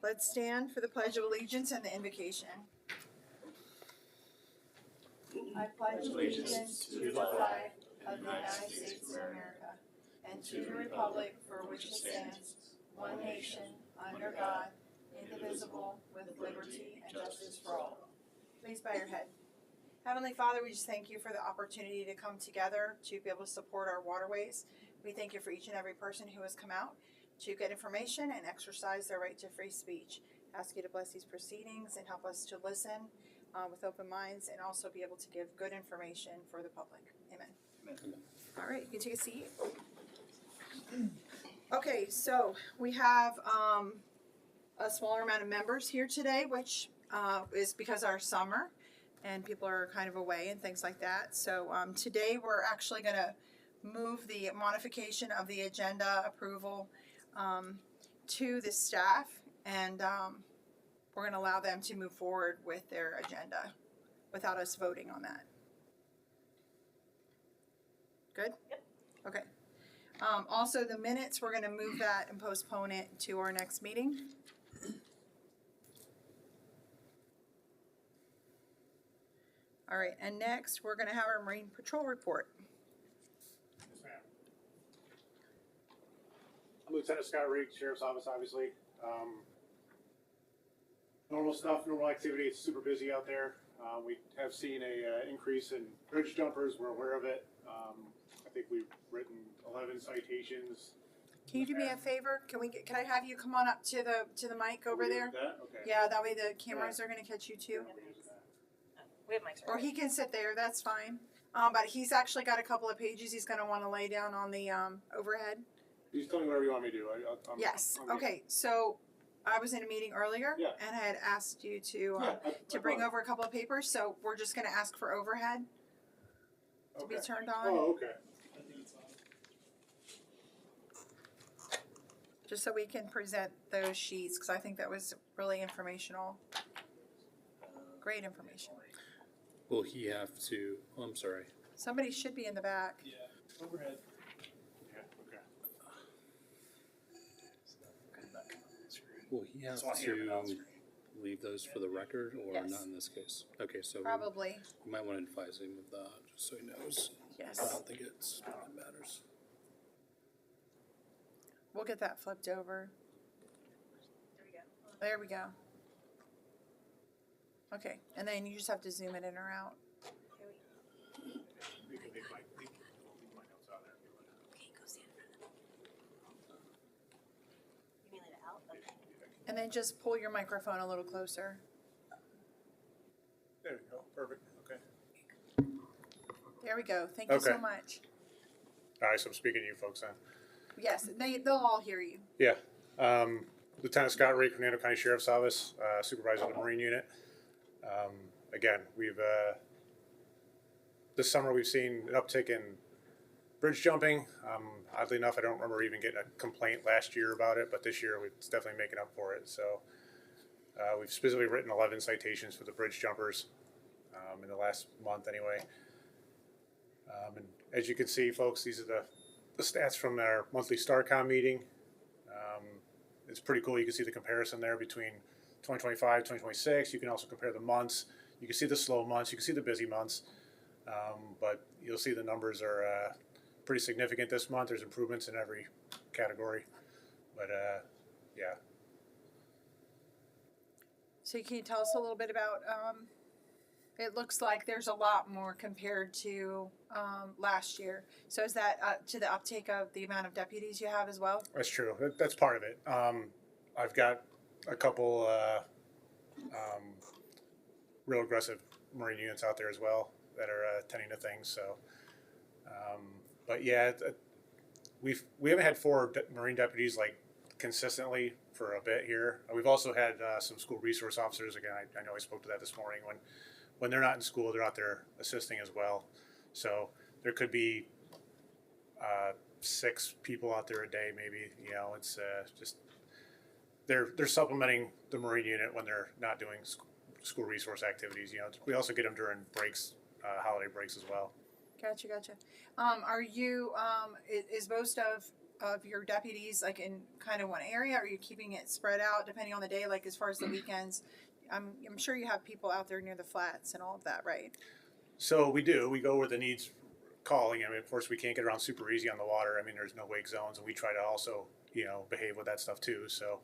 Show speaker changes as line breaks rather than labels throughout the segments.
Let's stand for the Pledge of Allegiance and the invocation. I pledge allegiance to the flag of the United States of America and to the republic for which it stands, one nation, under God, indivisible, with liberty and justice for all. Please bow your head. Heavenly Father, we just thank you for the opportunity to come together to be able to support our waterways. We thank you for each and every person who has come out to get information and exercise their right to free speech. Ask you to bless these proceedings and help us to listen with open minds and also be able to give good information for the public. Amen. Amen. All right, you can take a seat. Okay, so we have a smaller amount of members here today, which is because our summer and people are kind of away and things like that. So today we're actually going to move the modification of the agenda approval to the staff, and we're going to allow them to move forward with their agenda without us voting on that. Good? Yep. Okay. Also, the minutes, we're going to move that and postpone it to our next meeting. All right, and next, we're going to have our Marine Patrol report.
Yes, ma'am. I'm Lieutenant Scott Reek, Sheriff's Office, obviously. Normal stuff, normal activity. It's super busy out there. We have seen a increase in bridge jumpers. We're aware of it. I think we've written 11 citations.
Can you do me a favor? Can I have you come on up to the mic over there?
That? Okay.
Yeah, that way the cameras are going to catch you too.
We have mics.
Or he can sit there. That's fine. But he's actually got a couple of pages he's going to want to lay down on the overhead.
You just tell me whatever you want me to do.
Yes. Okay. So I was in a meeting earlier, and I had asked you to bring over a couple of papers. So we're just going to ask for overhead to be turned on.
Oh, okay.
Just so we can present those sheets, because I think that was really informational. Great information.
Will he have to? Oh, I'm sorry.
Somebody should be in the back.
Yeah. Overhead. Yeah. Okay.
Will he have to leave those for the record, or
Yes.
not in this case? Okay, so
Probably.
we might want to advise him of that, just so he knows.
Yes.
I don't think it matters.
We'll get that flipped over.
There we go.
There we go. Okay, and then you just have to zoom it in or out.
You can make my notes out there.
Okay, go stand in front of them. You mean leave it out? Okay.
And then just pull your microphone a little closer.
There we go. Perfect. Okay.
There we go. Thank you so
Okay.
much.
All right. So I'm speaking to you folks then.
Yes, they'll all hear you.
Yeah. Lieutenant Scott Reek, Fernando County Sheriff's Office, Supervisor of the Marine Unit. Again, we've this summer we've seen an uptick in bridge jumping. Oddly enough, I don't remember even getting a complaint last year about it, but this year it's definitely making up for it. So we've specifically written 11 citations for the bridge jumpers in the last month anyway. And as you can see, folks, these are the stats from our monthly StarCom meeting. It's pretty cool. You can see the comparison there between 2025, 2026. You can also compare the months. You can see the slow months. You can see the busy months. But you'll see the numbers are pretty significant this month. There's improvements in every category. But yeah.
So can you tell us a little bit about, it looks like there's a lot more compared to last year. So is that to the uptake of the amount of deputies you have as well?
That's true. That's part of it. I've got a couple real aggressive Marine units out there as well that are tending to things. So, but yeah, we haven't had 4 Marine deputies like consistently for a bit here. We've also had some school resource officers. Again, I know I spoke to that this morning. When they're not in school, they're out there assisting as well. So there could be 6 people out there a day, maybe. You know, it's just they're supplementing the Marine unit when they're not doing school resource activities. You know, we also get them during breaks, holiday breaks as well.
Gotcha. Are you, is most of of your deputies like in kind of one area, or are you keeping it spread out depending on the day, like as far as the weekends? I'm sure you have people out there near the flats and all of that, right?
So we do. We go where the need's calling. I mean, of course, we can't get around super easy on the water. I mean, there's no wake zones, and we try to also, behave with that stuff too. So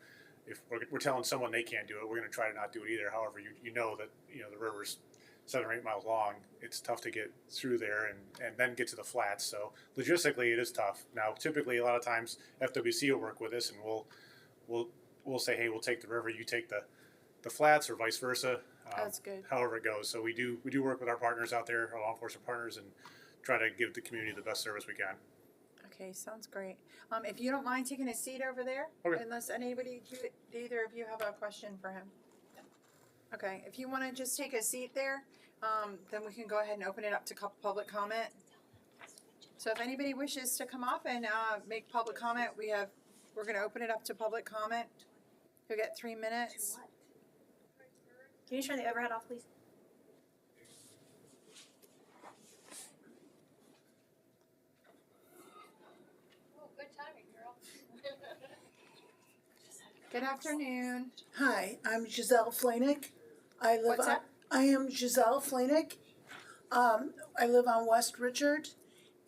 if we're telling someone they can't do it, we're going to try to not do it either. However, you know that, the river's 7 or 8 miles long. It's tough to get through there and then get to the flats. So logistically, it is tough. Now, typically, a lot of times FWC will work with us, and we'll say, hey, we'll take the river, you take the flats, or vice versa.
That's good.
However it goes. So we do work with our partners out there, our law enforcement partners, and try to give the community the best service we can.
Okay, sounds great. If you don't mind taking a seat over there,
Okay.
unless either of you have a question for him. Okay, if you want to just take a seat there, then we can go ahead and open it up to public comment. So if anybody wishes to come up and make public comment, we're going to open it up to public comment. You'll get 3 minutes.
Can you turn the overhead off, please?
Oh, good timing, girl.
Good afternoon.
Hi, I'm Giselle Flanick.
What's that?
I am Giselle Flanick. I live on West Richard,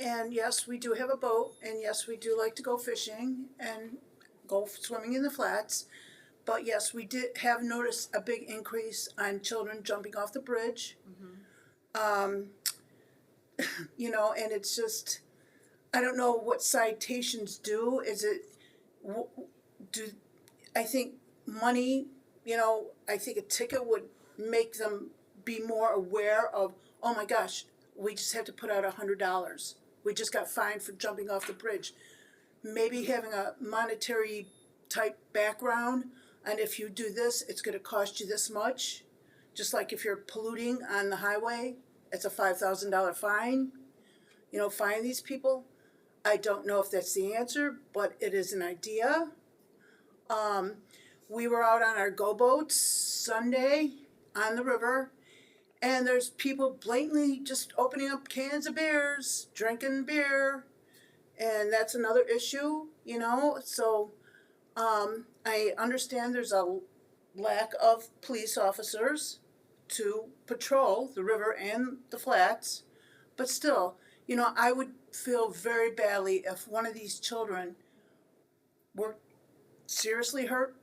and yes, we do have a boat, and yes, we do like to go fishing and go swimming in the flats. But yes, we did have noticed a big increase on children jumping off the bridge. And it's just, I don't know what citations do. I think money, I think a ticket would make them be more aware of, oh my gosh, we just have to put out $100. We just got fined for jumping off the bridge. Maybe having a monetary type background, and if you do this, it's going to cost you this much. Just like if you're polluting on the highway, it's a $5,000 fine. Fine these people. I don't know if that's the answer, but it is an idea. We were out on our go boats Sunday on the river, and there's people blatantly just opening up cans of beers, drinking beer, and that's another issue, So I understand there's a lack of police officers to patrol the river and the flats, but still, I would feel very badly if one of these children were seriously hurt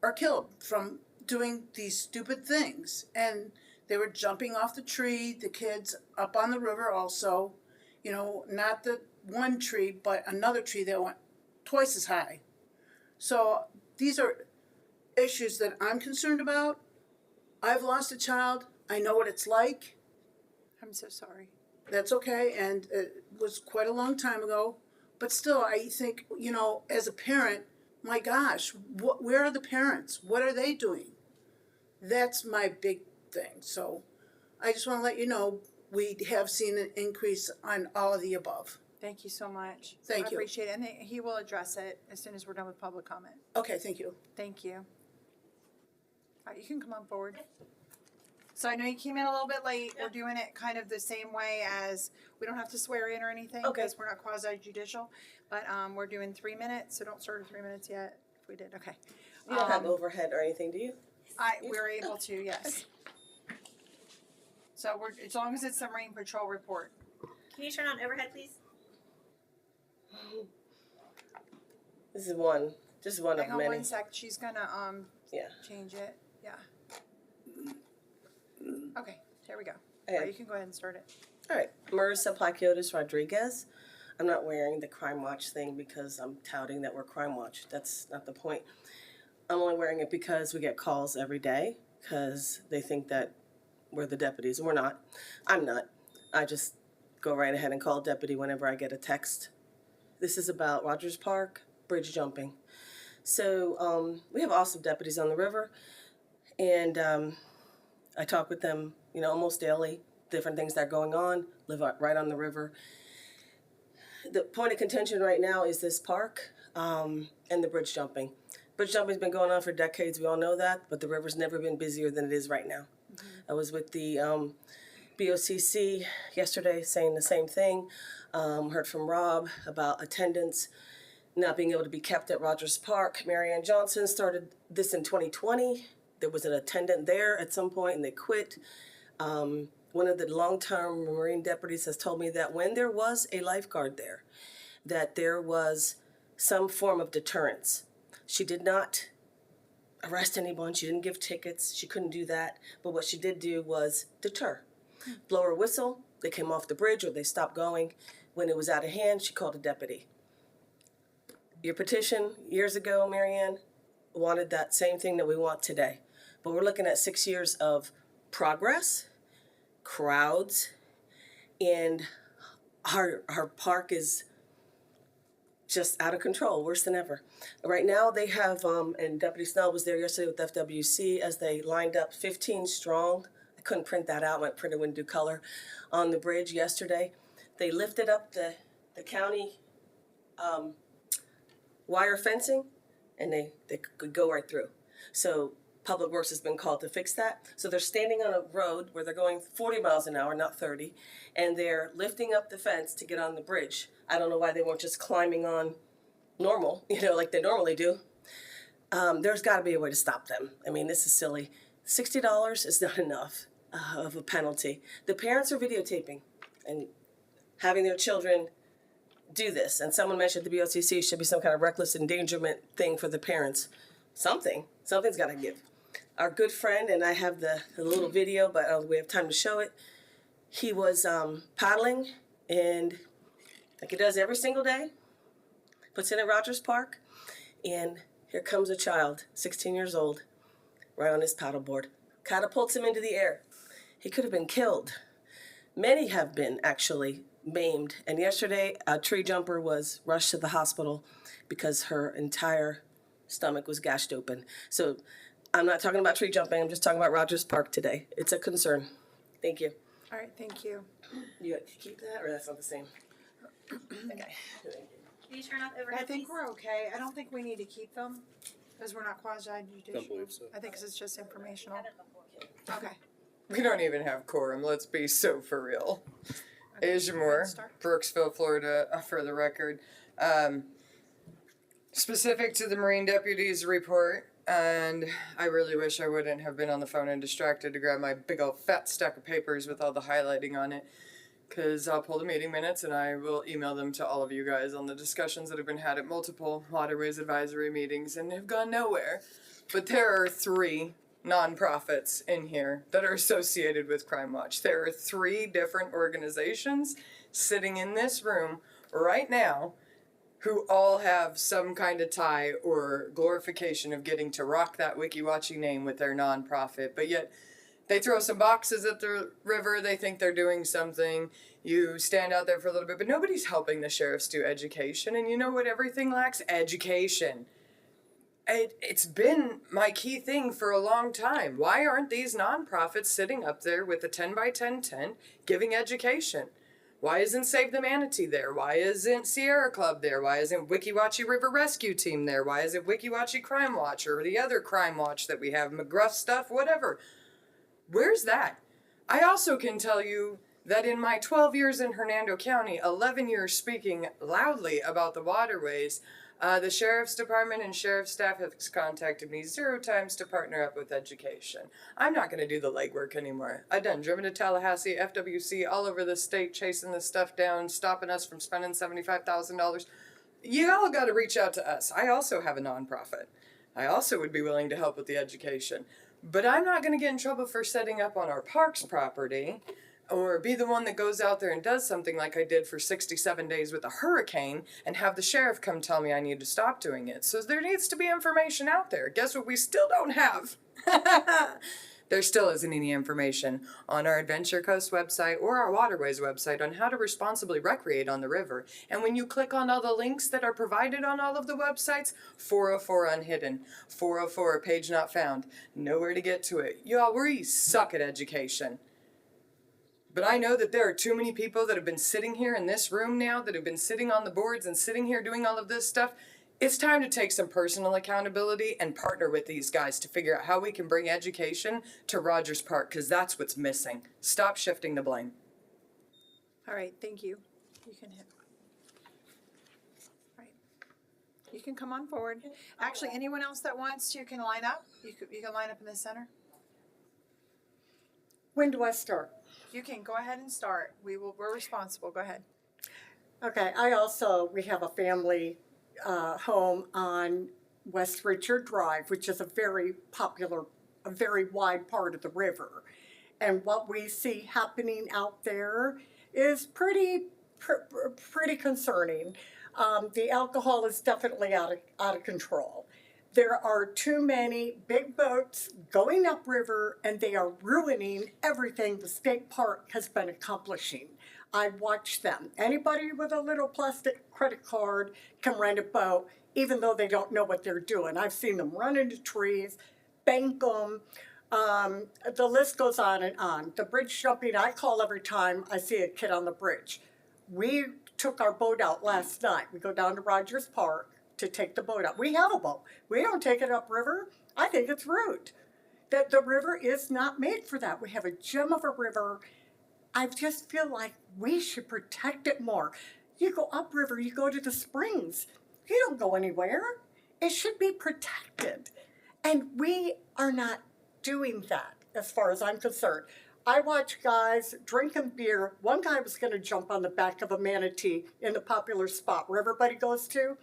or killed from doing these stupid things. And they were jumping off the tree, the kids up on the river also, not the one tree, but another tree that went twice as high. So these are issues that I'm concerned about. I've lost a child. I know what it's like.
I'm so sorry.
That's okay, and it was quite a long time ago. But still, I think, as a parent, my gosh, where are the parents? What are they doing? That's my big thing. So I just want to let you know we have seen an increase on all of the above.
Thank you so much.
Thank
I
you.
appreciate it. And he will address it as soon as we're done with public comment.
Okay, thank you.
Thank you. All right, you can come on forward. So I know you came in a little bit late. We're doing it kind of the same way as, we don't have to swear in or anything
Okay.
because we're not quasi judicial. But we're doing 3 minutes, so don't start at 3 minutes yet. If we did, okay.
You don't have overhead or anything, do you?
We're able to, yes. So as long as it's the Marine Patrol report.
Can you turn on overhead, please?
This is one, just one
Hang
of
on
many.
1 sec. She's gonna
Yeah.
change it. Yeah. Okay, there we go.
Okay.
All right, you can go ahead and start it.
All right, Marissa Plaquiotis Rodriguez. I'm not wearing the Crime Watch thing because I'm touting that we're Crime Watch. That's not the point. I'm only wearing it because we get calls every day because they think that we're the deputies, and we're not. I'm not. I just go right ahead and call deputy whenever I get a text. This is about Rogers Park bridge jumping. So we have awesome deputies on the river, and I talk with them, almost daily, different things that are going on, live right on the river. The point of contention right now is this park and the bridge jumping. Bridge jumping's been going on for decades, we all know that, but the river's never been busier than it is right now. Mm-hmm. I was with the BOCC yesterday saying the same thing. Heard from Rob about attendance. not being able to be kept at Rogers Park. Marianne Johnson started this in 2020. There was an attendant there at some point and they quit. One of the long-term Marine deputies has told me that when there was a lifeguard there, that there was some form of deterrence. She did not arrest anyone, she didn't give tickets, she couldn't do that, but what she did do was deter. Blow her whistle, they came off the bridge or they stopped going. When it was out of hand, she called a deputy. Your petition years ago, Marianne, wanted that same thing that we want today. But we're looking at 6 years of progress, crowds, and our park is just out of control, worse than ever. Right now they have, and Deputy Snell was there yesterday with FWC as they lined up 15 strong. I couldn't print that out, my printer wouldn't do color, on the bridge yesterday. They lifted up the county wire fencing and they could go right through. So Public Works has been called to fix that. So they're standing on a road where they're going 40 miles an hour, not 30, and they're lifting up the fence to get on the bridge. I don't know why they weren't just climbing on normal, like they normally do. There's got to be a way to stop them. I mean, this is silly. $60 is not enough of a penalty. The parents are videotaping and having their children do this. And someone mentioned the BOCC should be some kind of reckless endangerment thing for the parents. Something's got to give. Our good friend, and I have the little video, but I don't think we have time to show it. He was paddling, and like he does every single day, puts in at Rogers Park, and here comes a child, 16 years old, right on his paddleboard. Catapults him into the air. He could have been killed. Many have been actually maimed, and yesterday a tree jumper was rushed to the hospital because her entire stomach was gashed open. So I'm not talking about tree jumping, I'm just talking about Rogers Park today. It's a concern. Thank you.
All right, thank you.
You keep that, or that's not the same? Okay.
Can you turn off
I
overhead,
think
please?
we're okay. I don't think we need to keep them because we're not quasi judicial.
Don't believe so.
I think 'cause it's just informational. Okay.
We don't even have quorum, let's be so for real. Asia Moore,
Start.
Brooksville, Florida, for the record. Specific to the Marine Deputy's report, and I really wish I wouldn't have been on the phone and distracted to grab my big old fat stack of papers with all the highlighting on it, because I'll pull the meeting minutes and I will email them to all of you guys on the discussions that have been had at multiple Waterways advisory meetings and have gone nowhere. But there are 3 nonprofits in here that are associated with Crime Watch. There are 3 different organizations sitting in this room right now who all have some kind of tie or glorification of getting to rock that Wiki-Watchy name with their nonprofit, but yet they throw some boxes at the river, they think they're doing something, you stand out there for a little bit, but nobody's helping the sheriffs do education, and you know what everything lacks? Education. It's been my key thing for a long time. Why aren't these nonprofits sitting up there with a 10 by 10 tent giving education? Why isn't Save the Manatee there? Why isn't Sierra Club there? Why isn't Wiki-Watchy River Rescue Team there? Why isn't Wiki-Watchy Crime Watch or the other Crime Watch that we have, McGruff stuff, whatever? Where's that? I also can tell you that in my 12 years in Hernando County, 11 years speaking loudly about the waterways, the Sheriff's Department and Sheriff's staff have contacted me 0 times to partner up with education. I'm not going to do the legwork anymore. I've done driven to Tallahassee, FWC, all over the state, chasing this stuff down, stopping us from spending $75,000. You all got to reach out to us. I also have a nonprofit. I also would be willing to help with the education. But I'm not going to get in trouble for setting up on our parks property or be the one that goes out there and does something like I did for 67 days with a hurricane and have the sheriff come tell me I need to stop doing it. So there needs to be information out there. Guess what we still don't have? There still isn't any information on our Adventure Coast website or our Waterways website on how to responsibly recreate on the river. And when you click on all the links that are provided on all of the websites, 404 unhidden, 404 page not found, nowhere to get to it. Y'all, we suck at education. But I know that there are too many people that have been sitting here in this room now, that have been sitting on the boards and sitting here doing all of this stuff. It's time to take some personal accountability and partner with these guys to figure out how we can bring education to Rogers Park, because that's what's missing. Stop shifting the blame.
All right, thank you. You can hit. All right. You can come on forward. Actually, anyone else that wants to can line up. You can line up in the center.
When do I start?
You can go ahead and start. We're responsible. Go ahead.
Okay, we have a family home on West Richard Drive, which is a very wide part of the river. And what we see happening out there is pretty concerning. The alcohol is definitely out of control. There are too many big boats going upriver, and they are ruining everything the state park has been accomplishing. I watch them. Anybody with a little plastic credit card can rent a boat, even though they don't know what they're doing. I've seen them run into trees, bank them. The list goes on and on. The bridge jumping, I call every time I see a kid on the bridge. We took our boat out last night. We go down to Rogers Park to take the boat out. We have a boat. We don't take it upriver. I think it's rude. That the river is not made for that. We have a gem of a river. I just feel like we should protect it more. You go upriver, you go to the springs. You don't go anywhere. It should be protected. And we are not doing that as far as I'm concerned. I watch guys drinking beer. One guy was going to jump on the back of a manatee in the popular spot where everybody goes to.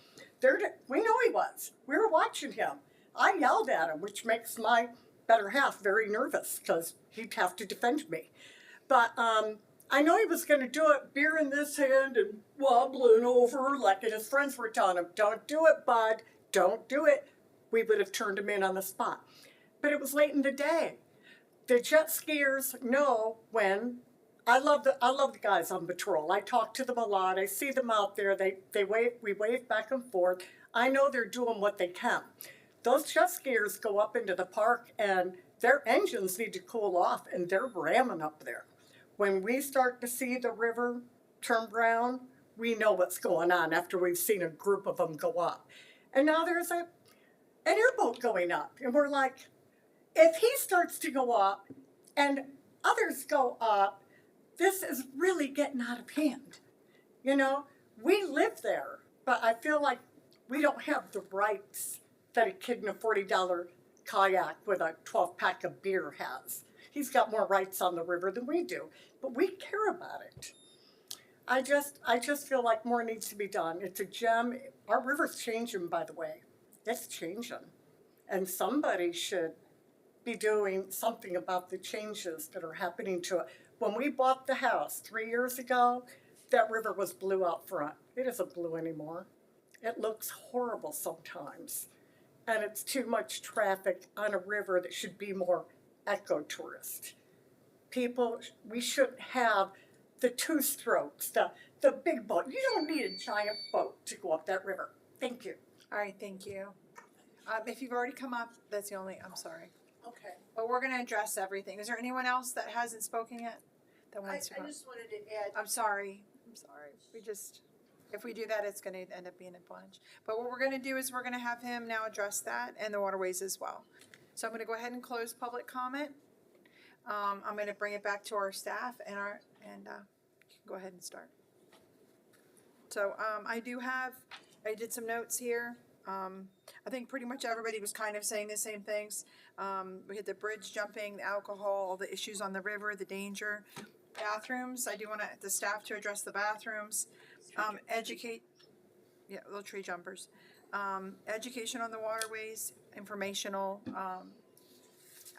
We know he was. We were watching him. I yelled at him, which makes my better half very nervous because he'd have to defend me. But I know he was going to do it, beer in this hand and wobbling over like his friends were telling him, don't do it, bud, don't do it. We would have turned him in on the spot. But it was late in the day. The jet skiers know when. I love the guys on patrol. I talk to them a lot. I see them out there. We wave back and forth. I know they're doing what they can. Those jet skiers go up into the park and their engines need to cool off, and they're ramming up there. When we start to see the river turn brown, we know what's going on after we've seen a group of them go up. And now there's an airboat going up, and we're like, if he starts to go up and others go up, this is really getting out of hand. You know, we live there, but I feel like we don't have the rights that a kid in a $40 kayak with a 12-pack of beer has. He's got more rights on the river than we do, but we care about it. I just feel like more needs to be done. It's a gem. Our river's changing, by the way. It's changing. And somebody should be doing something about the changes that are happening to it. When we bought the house 3 years ago, that river was blue out front. It isn't blue anymore. It looks horrible sometimes. And it's too much traffic on a river that should be more eco-tourist. People, we shouldn't have the two strokes, the big boat. You don't need a giant boat to go up that river. Thank you.
All right, thank you. If you've already come up, that's the only, I'm sorry.
Okay.
But we're going to address everything. Is there anyone else that hasn't spoken yet that wants to
I
go?
just wanted to add,
I'm sorry. If we do that, it's going to end up being a bunch. But what we're going to do is we're going to have him now address that and the waterways as well. So I'm going to go ahead and close public comment. I'm going to bring it back to our staff and you can go ahead and start. So I did some notes here. I think pretty much everybody was kind of saying the same things. We had the bridge jumping, the alcohol, all the issues on the river, the danger. Bathrooms, I do want the staff to address the bathrooms. Little tree jumpers. Education on the waterways, informational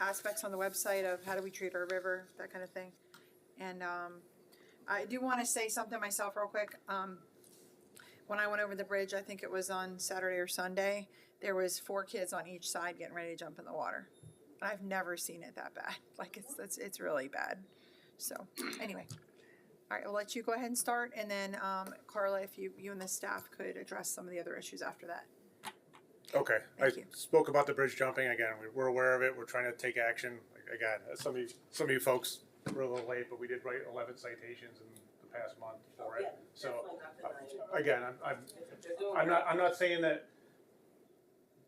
aspects on the website of how do we treat our river, that kind of thing. And I do want to say something myself real quick. When I went over the bridge, I think it was on Saturday or Sunday, there was 4 kids on each side getting ready to jump in the water. And I've never seen it that bad. Like it's really bad. So anyway, all right, I'll let you go ahead and start, and then Carla, if you and the staff could address some of the other issues after that.
Okay,
Thank you.
spoke about the bridge jumping again. We're aware of it. We're trying to take action. Again, some of you folks were a little late, but we did write 11 citations in the past month for it. So again, I'm not saying that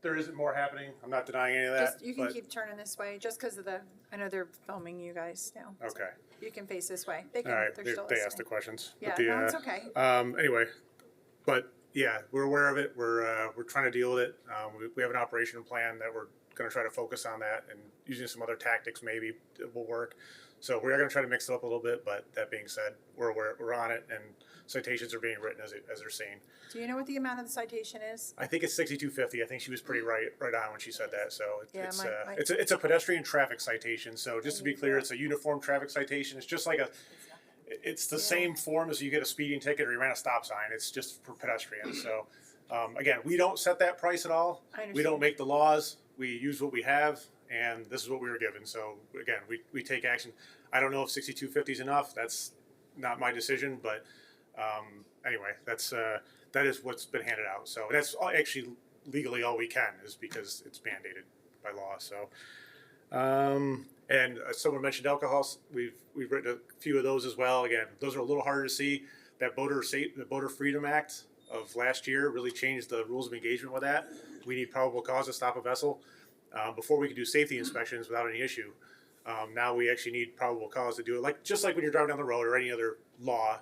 there isn't more happening. I'm not denying any of that.
You can keep turning this way, just because of I know they're filming you guys now. So
Okay.
you can face this way. They can.
All right.
They're still
They
listening.
asked the questions.
Yeah,
But
no, it's okay.
Anyway, but Yeah, we're aware of it. We're trying to deal with it. We have an operation plan that we're going to try to focus on that, and using some other tactics maybe it will work. So we are going to try to mix it up a little bit. But that being said, we're on it, and citations are being written as they're seen.
Do you know what the amount of the citation is?
I think it's 6250. I think she was pretty right on when she said that. So
Yeah,
it's a pedestrian traffic citation. So just to be clear, it's a uniform traffic citation. It's just like it's the same form as you get a speeding ticket or you ran a stop sign. It's just for pedestrians. So again, we don't set that price at all. We don't make the laws. We use what we have, and this is what we were given. So again, we take action. I don't know if 6250 is enough. That's not my decision, but anyway, that is what's been handed out. So that's actually legally all we can, is because it's mandated by law. So and someone mentioned alcohol. We've written a few of those as well. Again, those are a little harder to see. That the Boater Freedom Act of last year really changed the rules of engagement with that. We need probable cause to stop a vessel. Before we could do safety inspections without any issue. Now we actually need probable cause to do it, just like when you're driving down the road or any other law.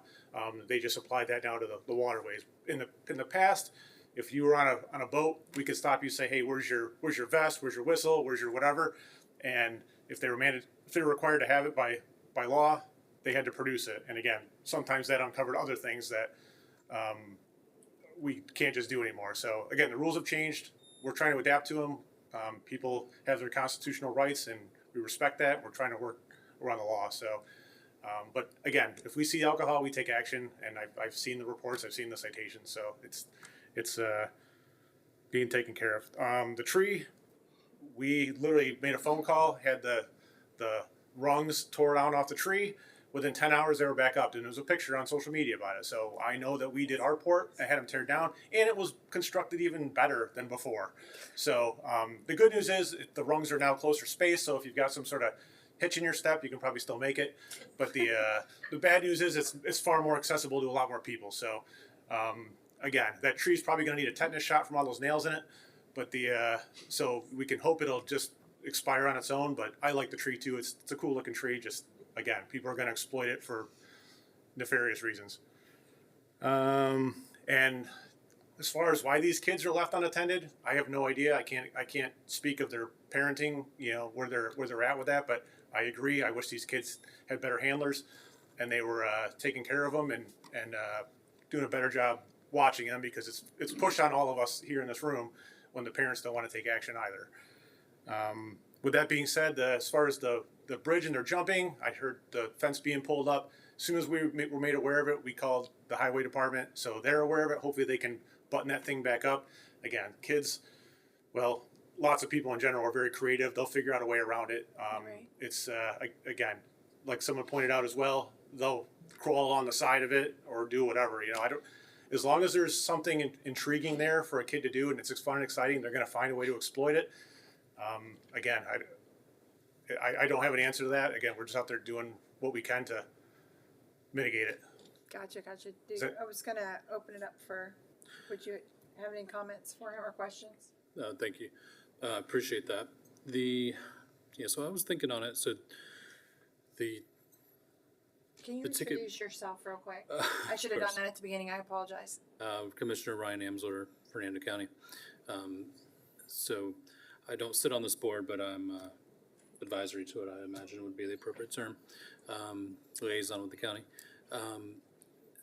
They just applied that now to the waterways. In the past, if you were on a boat, we could stop you and say, hey, where's your vest, where's your whistle, where's your whatever, and if they were required to have it by law, they had to produce it. And again, sometimes that uncovered other things that we can't just do anymore. So again, the rules have changed. We're trying to adapt to them. People have their constitutional rights, and we respect that. We're trying to work around the law. So, but again, if we see alcohol, we take action. And I've seen the reports, I've seen the citations. So it's being taken care of. The tree, we literally made a phone call, had the rungs tore down off the tree. Within 10 hours, they were back up, and there was a picture on social media about it. So I know that we did our part and had them tear down, and it was constructed even better than before. So the good news is the rungs are now closer spaced, so if you've got some sort of hitch in your step, you can probably still make it. But the bad news is it's far more accessible to a lot more people. So again, that tree's probably going to need a tetanus shot from all those nails in it. But so we can hope it'll just expire on its own. But I like the tree too. It's a cool looking tree. Just again, people are going to exploit it for nefarious reasons. And as far as why these kids are left unattended, I have no idea. I can't speak of their parenting, where they're at with that. But I agree. I wish these kids had better handlers, and they were taking care of them and doing a better job watching them, because it's pushed on all of us here in this room when the parents don't want to take action either. With that being said, as far as the bridge and their jumping, I heard the fence being pulled up. As soon as we were made aware of it, we called the highway department, so they're aware of it. Hopefully they can button that thing back up. Again, kids, well, lots of people in general are very creative. They'll figure out a way around it.
Right.
It's, again, like someone pointed out as well, they'll crawl along the side of it or do whatever. As long as there's something intriguing there for a kid to do and it's fun and exciting, they're going to find a way to exploit it. Again, I don't have an answer to that. Again, we're just out there doing what we can to mitigate it.
Gotcha.
that-
I was going to open it up would you have any comments for him or questions?
Thank you. Appreciate that. So I was thinking on it. So
Can you
The ticket-
introduce yourself real quick? I should have done that at the beginning. I apologize.
Commissioner Ryan Amsler, Fernando County. So I don't sit on this board, but I'm advisory to it, I imagine would be the appropriate term. Liaison with the county.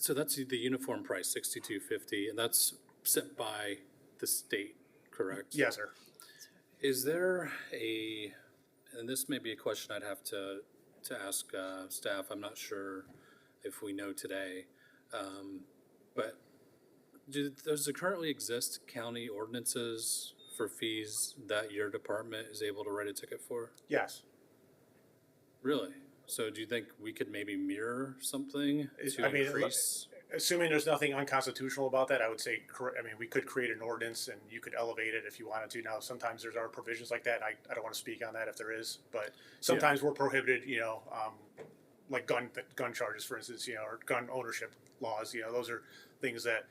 So that's the uniform price, $62.50, and that's set by the state, correct?
Yes, sir.
Is there and this may be a question I'd have to ask staff, I'm not sure if we know today, but does there currently exist county ordinances for fees that your department is able to write a ticket for?
Yes.
Really? So do you think we could maybe mirror something to
I mean,
increase?
Assuming there's nothing unconstitutional about that, I would say, we could create an ordinance and you could elevate it if you wanted to. Now, sometimes there's provisions like that. I don't want to speak on that if there is, but sometimes we're prohibited, like gun charges, for instance, or gun ownership laws. Those are things that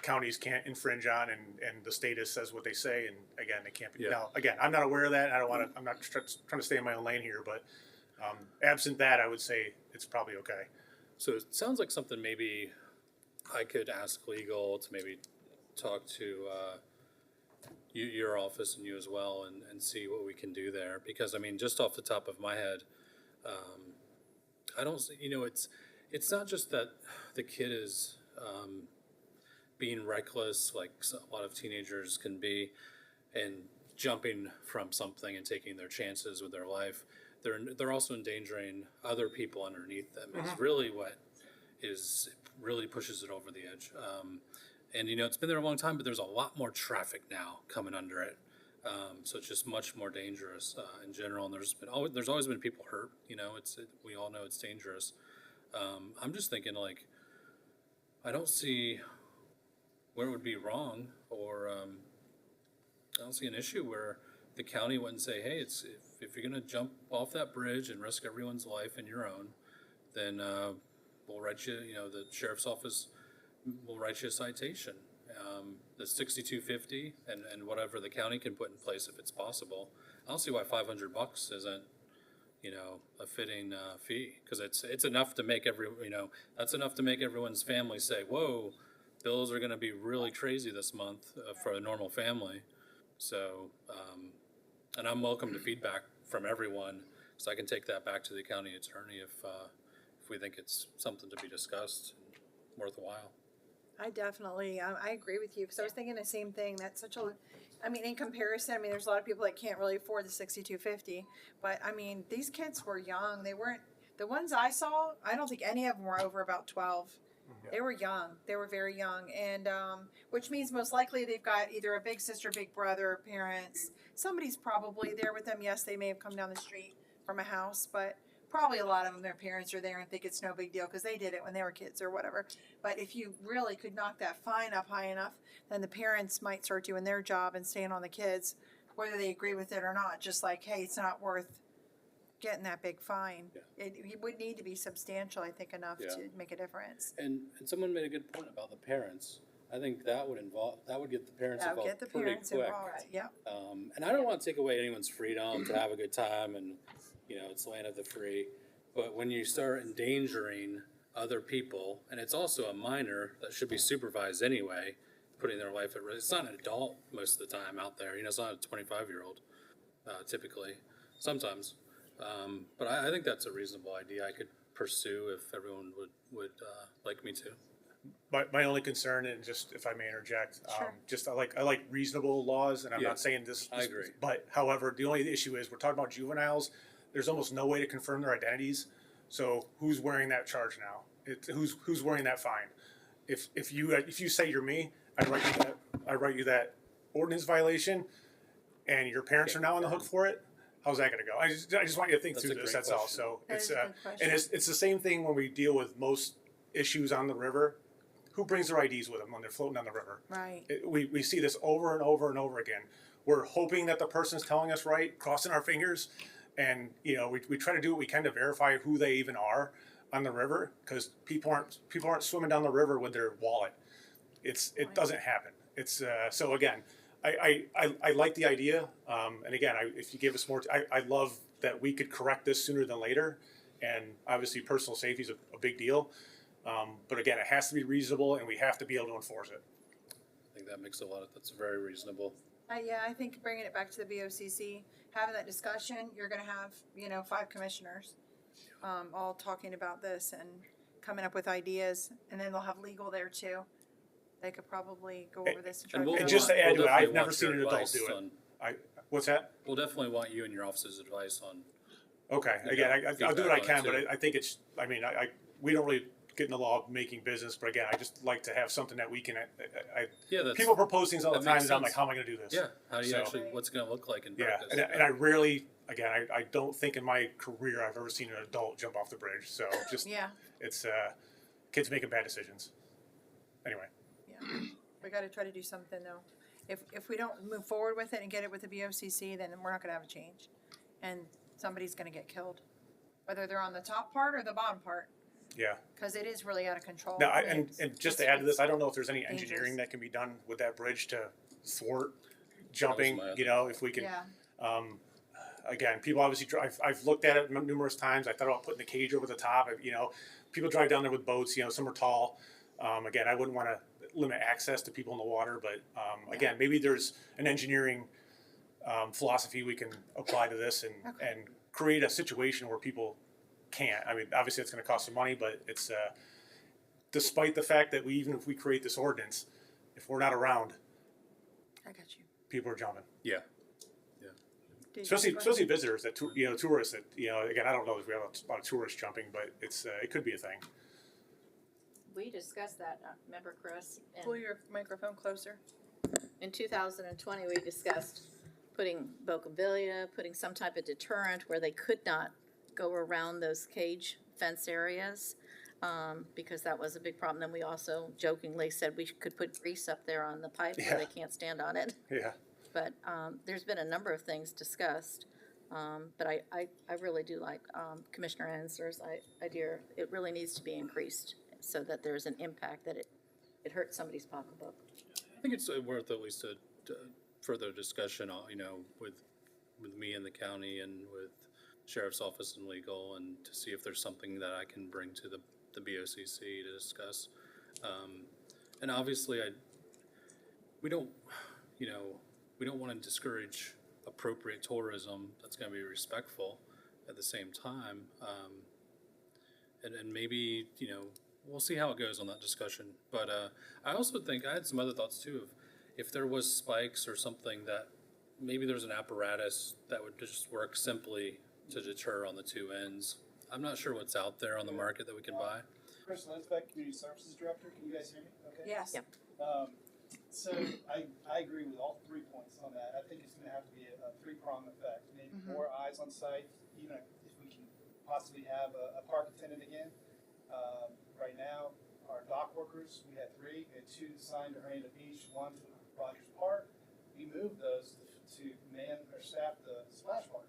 counties can't infringe on, and the state says what they say, and again, they can't be.
Yeah.
Now, again, I'm not aware of that. I'm not trying to stay in my own lane here, but absent that, I would say it's probably okay.
So it sounds like something maybe I could ask legal to maybe talk to your office and you as well, and see what we can do there. Because I mean, just off the top of my head, I don't. It's not just that the kid is being reckless, like a lot of teenagers can be, and jumping from something and taking their chances with their life. They're also endangering other people underneath them. Is really what really pushes it over the edge. And it's been there a long time, but there's a lot more traffic now coming under it. So it's just much more dangerous in general. And there's always been people hurt. We all know it's dangerous. I'm just thinking, like, I don't see where it would be wrong, or I don't see an issue where the county wouldn't say, hey, if you're going to jump off that bridge and risk everyone's life and your own, then we'll write you, the sheriff's office will write you a citation. The $62.50 and whatever the county can put in place if it's possible. I don't see why $500 isn't, a fitting fee, because it's enough to make that's enough to make everyone's family say, whoa, bills are going to be really crazy this month for a normal family. So, and I'm welcome to feedback from everyone, so I can take that back to the county attorney if we think it's something to be discussed and worthwhile.
I definitely, I agree with you, because I was thinking the same thing. That's such a, I mean, in comparison, I mean, there's a lot of people that can't really afford the $62.50, but I mean, these kids were young. They weren't, the ones I saw, I don't think any of them were over about 12. They were young. They were very young, and which means most likely they've got either a big sister, big brother, parents. Somebody's probably there with them. Yes, they may have come down the street from a house, but probably a lot of them, their parents are there and think it's no big deal because they did it when they were kids or whatever. But if you really could knock that fine up high enough, then the parents might start doing their job and staying on the kids, whether they agree with it or not. Just like, hey, it's not worth getting that big fine.
Yeah.
It would need to be substantial, I think, enough
Yeah.
to make a difference.
And someone made a good point about the parents. I think that would get the parents
That would
involved
get the
pretty
parents
quick.
involved. Yep.
And I don't want to take away anyone's freedom to have a good time, and it's land of the free. But when you start endangering other people, and it's also a minor that should be supervised anyway, putting their life at risk. It's not an adult most of the time out there. It's not a 25-year-old typically. Sometimes. But I think that's a reasonable idea I could pursue if everyone would like me to.
My only concern, and just if I may interject,
Sure.
just I like reasonable laws, and I'm
Yeah,
not saying this.
I agree.
But however, the only issue is we're talking about juveniles. There's almost no way to confirm their identities. So who's wearing that charge now? Who's wearing that fine? If you say you're me, I write you that ordinance violation, and your parents are now on the hook for it. How's that going to go? I just want you to think
That's
through
a
this.
great
That's all.
question.
So
That
it's
is a good question.
and it's the same thing when we deal with most issues on the river. Who brings their IDs with them when they're floating on the river?
Right.
We see this over and over and over again. We're hoping that the person's telling us right, crossing our fingers, and we try to do what we can to verify who they even are on the river, because people aren't swimming down the river with their wallet. It doesn't happen. It's so again, I like the idea, and again, if you give us more, I love that we could correct this sooner than later, and obviously personal safety is a big deal. But again, it has to be reasonable, and we have to be able to enforce it.
I think that makes that's very reasonable.
Yeah, I think bringing it back to the BOCC, having that discussion, you're going to have 5 commissioners, all talking about this and coming up with ideas, and then they'll have legal there too. They could probably go over this and try
And
to.
just to add to it, I've
definitely
never
want
seen
your
an adult
advice
do it.
on-
What's that?
We'll definitely want you and your office's advice on.
Okay,
Yeah,
again, I'll do what I
feedback on
can,
it,
but
too.
I think we don't really get in the law of making business, but again, I just like to have something that we can,
Yeah, that's
people propose things all the
that
time,
makes
and I'm like,
sense.
how am I gonna do this?
Yeah. How do you
So-
actually? What's it going to look like in
Yeah,
practice?
and I rarely, again, I don't think in my career I've ever seen an adult jump off the bridge, so just,
Yeah,
it's, kids making bad decisions. Anyway,
yeah. We got to try to do something though. If we don't move forward with it and get it with the BOCC, then we're not going to have a change, and somebody's going to get killed, whether they're on the top part or the bottom part,
yeah.
because it is really out of control.
Now, and just to add to this, I don't know if there's any
dangerous.
engineering that can be done with that bridge to thwart jumping,
my other
if we can.
Yeah,
Again, people obviously I've looked at it numerous times. I thought about putting the cage over the top. People drive down there with boats. Some are tall. Again, I wouldn't want to limit access to people in the water, but, again, maybe there's an engineering, philosophy we can apply to this and create a situation where people can't. I mean, obviously it's gonna cost some money, but it's, despite the fact that even if we create this ordinance, if we're not around,
I got you.
people are jumping.
Yeah.
Especially visitors that, tourists that, again, I don't know if we have a lot of tourists jumping, but it's, it could be a thing.
We discussed that, remember, Chris?
Pull your microphone closer.
In 2020, we discussed putting bougainvillea, putting some type of deterrent where they could not go around those cage fence areas, because that was a big problem. Then we also jokingly said we could put grease up there on the pipe where they can't stand on it.
Yeah.
But there's been a number of things discussed. But I really do like Commissioner Ansler's idea. It really needs to be increased so that there's an impact that it hurts somebody's pocketbook.
I think it's worth at least a further discussion, with me and the county and with Sheriff's Office and legal, and to see if there's something that I can bring to the BOCC to discuss. And obviously, we don't want to discourage appropriate tourism that's going to be respectful at the same time. And maybe, we'll see how it goes on that discussion. But I also think I had some other thoughts too of if there was spikes or something that maybe there's an apparatus that would just work simply to deter on the two ends. I'm not sure what's out there on the market that we can buy.
Chris Linsbeck, Community Services Director. Can you guys hear me? Okay.
Yes.
Yep.
So I agree with all 3 points on that. I think it's going to have to be a three-pronged effect. Maybe more eyes on site, even if we can possibly have a park attendant again. Right now, our dock workers, we had 3. We had 2 assigned to Hernando Beach, 1 to Rogers Park. We moved those to man or staff the splash park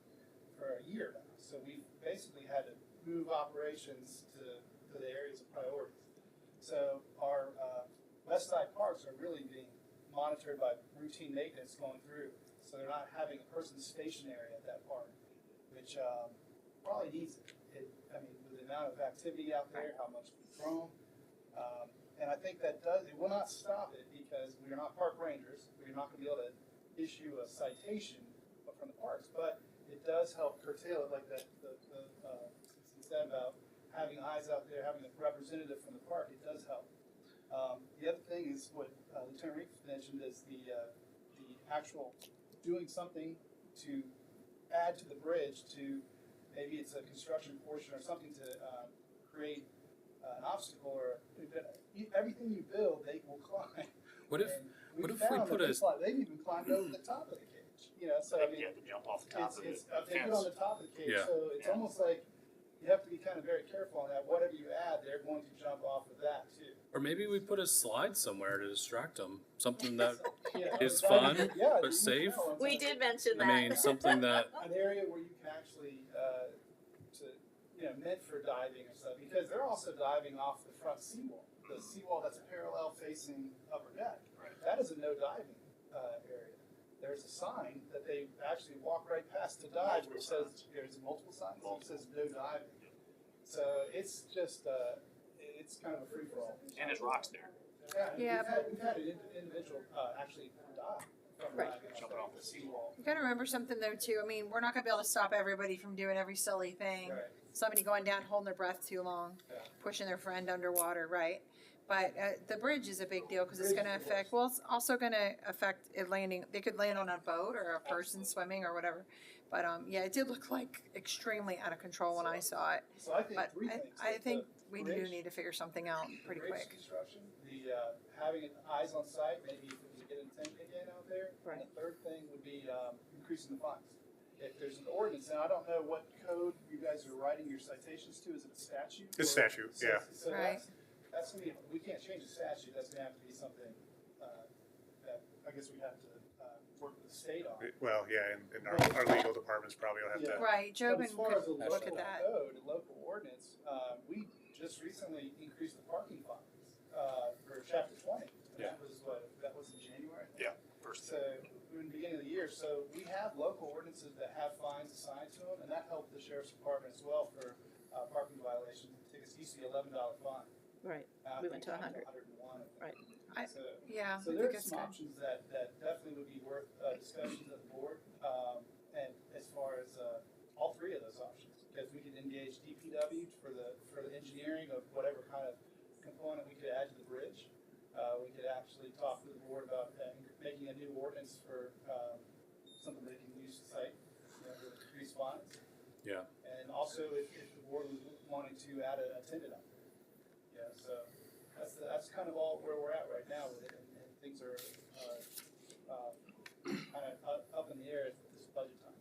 for a year now. So we basically had to move operations to the areas of priority. So our west side parks are really being monitored by routine maintenance going through. So they're not having a person stationary at that park, which probably needs it. With the amount of activity out there, how much we've grown. And I think it will not stop it because we're not park rangers. We're not going to be able to issue a citation from the parks, but it does help curtail it, like the said about having eyes out there, having a representative from the park. It does help. The other thing is what Lieutenant Reef mentioned is the actual doing something to add to the bridge to maybe it's a construction portion or something to create an obstacle or everything you build, they will climb.
What if we put
they've even climbed over the top of the cage. So I mean,
you have to jump off the top of the
they get on the top of the cage,
Yeah.
so it's almost like you have to be kind of very careful on that. Whatever you add, they're going to jump off of that too.
Or maybe we put a slide somewhere to distract them. Something that
Yeah,
is
I
fun
mean, yeah,
but
you
safe.
know,
We did mention
I
that.
mean, something that
an area where you can actually meant for diving and stuff, because they're also diving off the front seawall, the seawall that's parallel facing upper deck.
Right.
That is a no diving area. There's a sign that they actually walk right past to dive, where it says there's multiple signs that says no diving. So it's just it's kind of a free for all.
And there's rocks there.
Yeah,
we've had an individual actually die from
Right.
diving
Jumping off
the seawall.
You gotta remember something though too, I mean, we're not gonna be able to stop everybody from doing every silly thing.
Right.
Somebody going down holding their breath too long,
Yeah.
pushing their friend underwater, right? But the bridge is a big deal because it's gonna affect, well, it's also gonna affect it landing, they could land on a boat or a person swimming or whatever. But yeah, it did look like extremely out of control when I saw it.
So I think
But
3 things.
I think we do
bridge-
need to figure something out pretty
bridge
quick.
construction, the having eyes on site, maybe if we get intent again out there.
Right.
And the third thing would be increasing the fines. If there's an ordinance, and I don't know what code you guys are writing your citations to, is it a statute?
It's
Or-
statute,
so-
yeah.
So
Right.
that's gonna be, we can't change the statute, that's gonna have to be something that I guess we have to work with the state on.
Well, yeah, and our legal departments probably will have to.
Right, Jobin
But as far as the
could look at
local
that.
code and local ordinance, we just recently increased the parking fines for chapter 20. And
Yeah.
that was in January?
Yeah, first.
So, in the beginning of the year, so we have local ordinances that have fines assigned to them, and that helped the sheriff's department as well for parking violations. Tickets used to be $11 fine.
Right.
Now I
We
think
went to
it's
100.
101.
Right. Yeah,
So
I
there
think
are
it's
some
good.
options that definitely would be worth discussions at the board, and as far as all three of those options, because we could engage DPW for the engineering of whatever kind of component we could add to the bridge. We could actually talk to the board about making a new ordinance for something they can use to cite, with increased fines.
Yeah.
And also if the board was wanting to add a attendant up there. Yeah, so that's kind of all where we're at right now with it, and things are kind of up in the air at this budget time.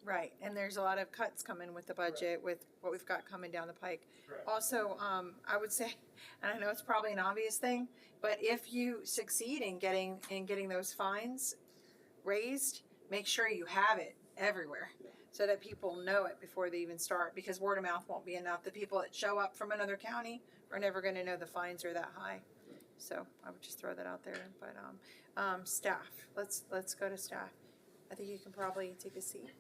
Right, and there's a lot of cuts coming with the budget, with what we've got coming down the pike.
Correct.
Also, I would say, and I know it's probably an obvious thing, but if you succeed in getting those fines raised, make sure you have it everywhere so that people know it before they even start, because word of mouth won't be enough. The people that show up from another county are never going to know the fines are that high. So I would just throw that out there. But staff, let's go to staff. I think you can probably take a seat.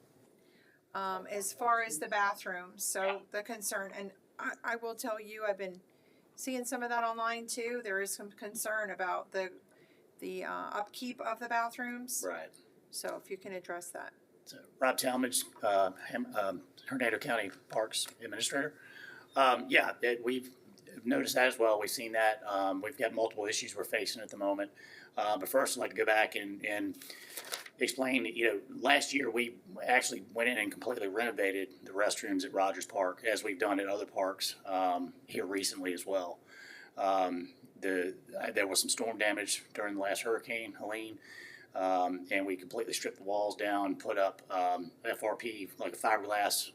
As far as the bathrooms, so the concern, and I will tell you, I've been seeing some of that online too. There is some concern about the upkeep of the bathrooms.
Right.
So if you can address that.
So Rob Talmadge, Hernando County Parks Administrator. We've noticed that as well. We've seen that. We've got multiple issues we're facing at the moment. But first, I'd like to go back and explain, last year we actually went in and completely renovated the restrooms at Rogers Park, as we've done at other parks here recently as well. There was some storm damage during the last hurricane, Helene, and we completely stripped the walls down, put up FRP, like a fiberglass